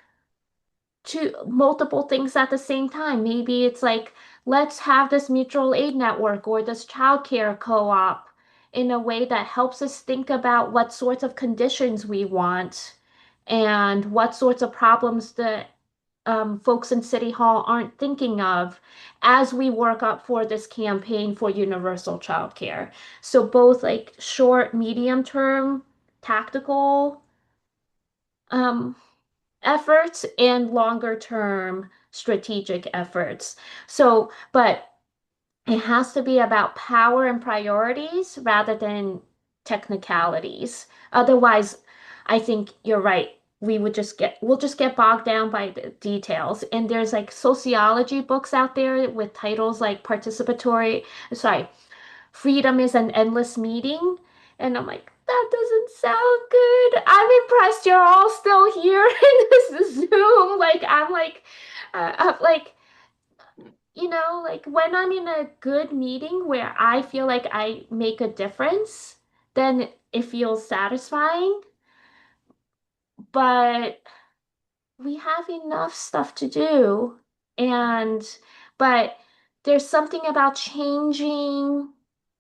Speaker 2: two multiple things at the same time. Maybe it's like, let's have this mutual aid network or this childcare co-op in a way that helps us think about what sorts of conditions we want and what sorts of problems the folks in City Hall aren't thinking of as we work up for this campaign for universal childcare. So both like short, medium term, tactical um, efforts and longer term strategic efforts. So, but it has to be about power and priorities rather than technicalities. Otherwise, I think you're right. We'll just get bogged down by the details. And there's like sociology books out there with titles like sorry, Freedom is an Endless Meeting. And I'm like, that doesn't sound good. I'm impressed you're all still here in this Zoom. I'm like, like when I'm in a good meeting where I feel like I make a difference, then it feels satisfying. But we have enough stuff to do. And, but there's something about changing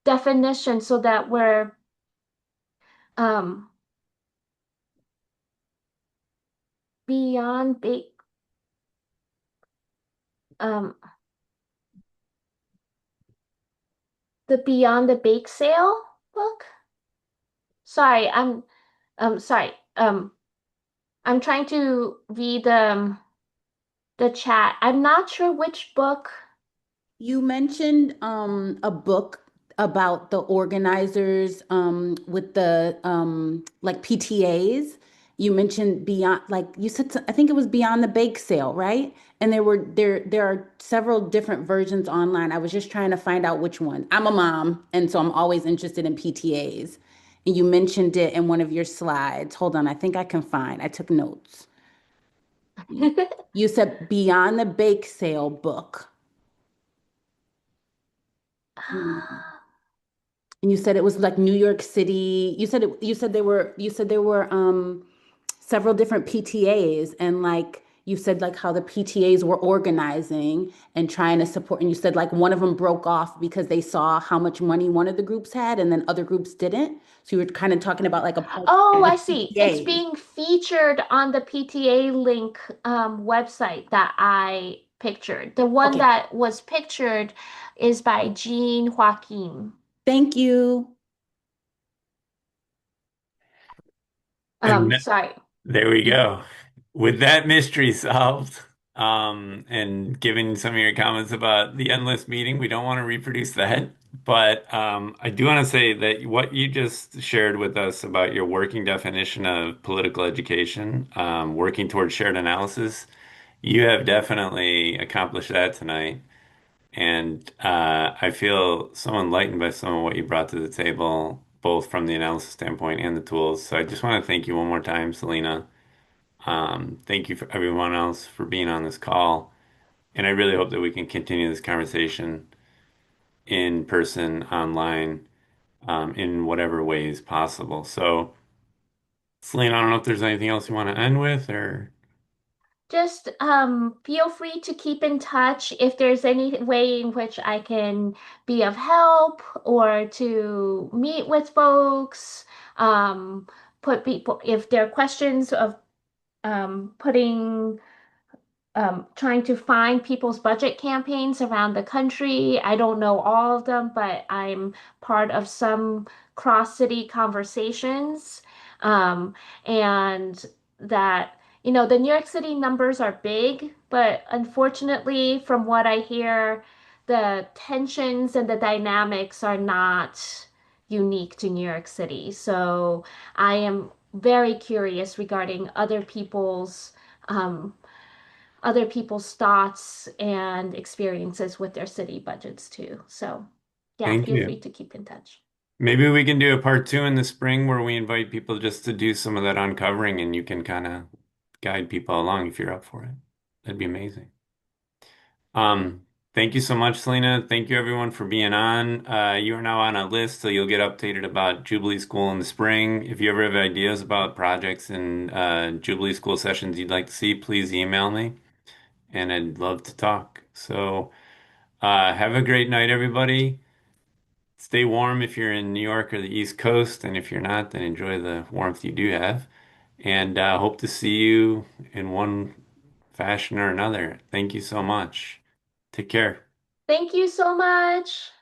Speaker 2: definition so that we're um, beyond bake, um, the Beyond the Bake Sale book. Sorry, sorry. I'm trying to read the chat. I'm not sure which book.
Speaker 7: You mentioned a book about the organizers with the like PTAs. You mentioned beyond, like you said, I think it was Beyond the Bake Sale, right? And there are several different versions online. I was just trying to find out which one. I'm a mom, and so I'm always interested in PTAs. And you mentioned it in one of your slides. Hold on, I think I can find. I took notes. You said Beyond the Bake Sale book. And you said it was like New York City. You said there were several different PTAs, and like you said like how the PTAs were organizing and trying to support, and you said like one of them broke off because they saw how much money one of the groups had and then other groups didn't. So you were kind of talking about like a
Speaker 2: Oh,
Speaker 7: program
Speaker 2: I
Speaker 7: with
Speaker 2: see. It's
Speaker 7: PTA.
Speaker 2: being featured on the PTA link website that I pictured. The one
Speaker 7: Okay.
Speaker 2: that was pictured is by Jean Joaquin.
Speaker 7: Thank you.
Speaker 1: And
Speaker 2: Sorry.
Speaker 1: there we go. With that mystery solved. and giving some of your comments about the endless meeting. We don't want to reproduce that. But I do want to say that what you just shared with us about your working definition of political education, working towards shared analysis, you have definitely accomplished that tonight. And I feel so enlightened by some of what you brought to the table, both from the analysis standpoint and the tools. So I just want to thank you one more time, Selena. Thank you for everyone else for being on this call. And I really hope that we can continue this conversation in person, online, in whatever ways possible. So, Selena, I don't know if there's anything else you want to end with or
Speaker 2: Just feel free to keep in touch if there's any way in which I can be of help or to meet with folks. Um, put people, if there are questions of putting trying to find people's budget campaigns around the country. I don't know all of them, but I'm part of some cross-city conversations. Um, and that, the New York City numbers are big, but unfortunately, from what I hear, the tensions and the dynamics are not unique to New York City. So I am very curious regarding um, other people's thoughts and experiences with their city budgets too. So, yeah,
Speaker 1: thank
Speaker 2: feel free
Speaker 1: you.
Speaker 2: to keep in touch.
Speaker 1: Maybe we can do a part two in the spring where we invite people just to do some of that uncovering and you can kind of guide people along if you're up for it. That'd be amazing. Thank you so much, Selena. Thank you everyone for being on. You are now on a list, so you'll get updated about Jubilee School in the spring. If you ever have ideas about projects and Jubilee School sessions you'd like to see, please email me, and I'd love to talk. So, have a great night, everybody. Stay warm if you're in New York or the East Coast, and if you're not, then enjoy the warmth you do have. And hope to see you in one fashion or another. Thank you so much. Take care.
Speaker 2: Thank you so much.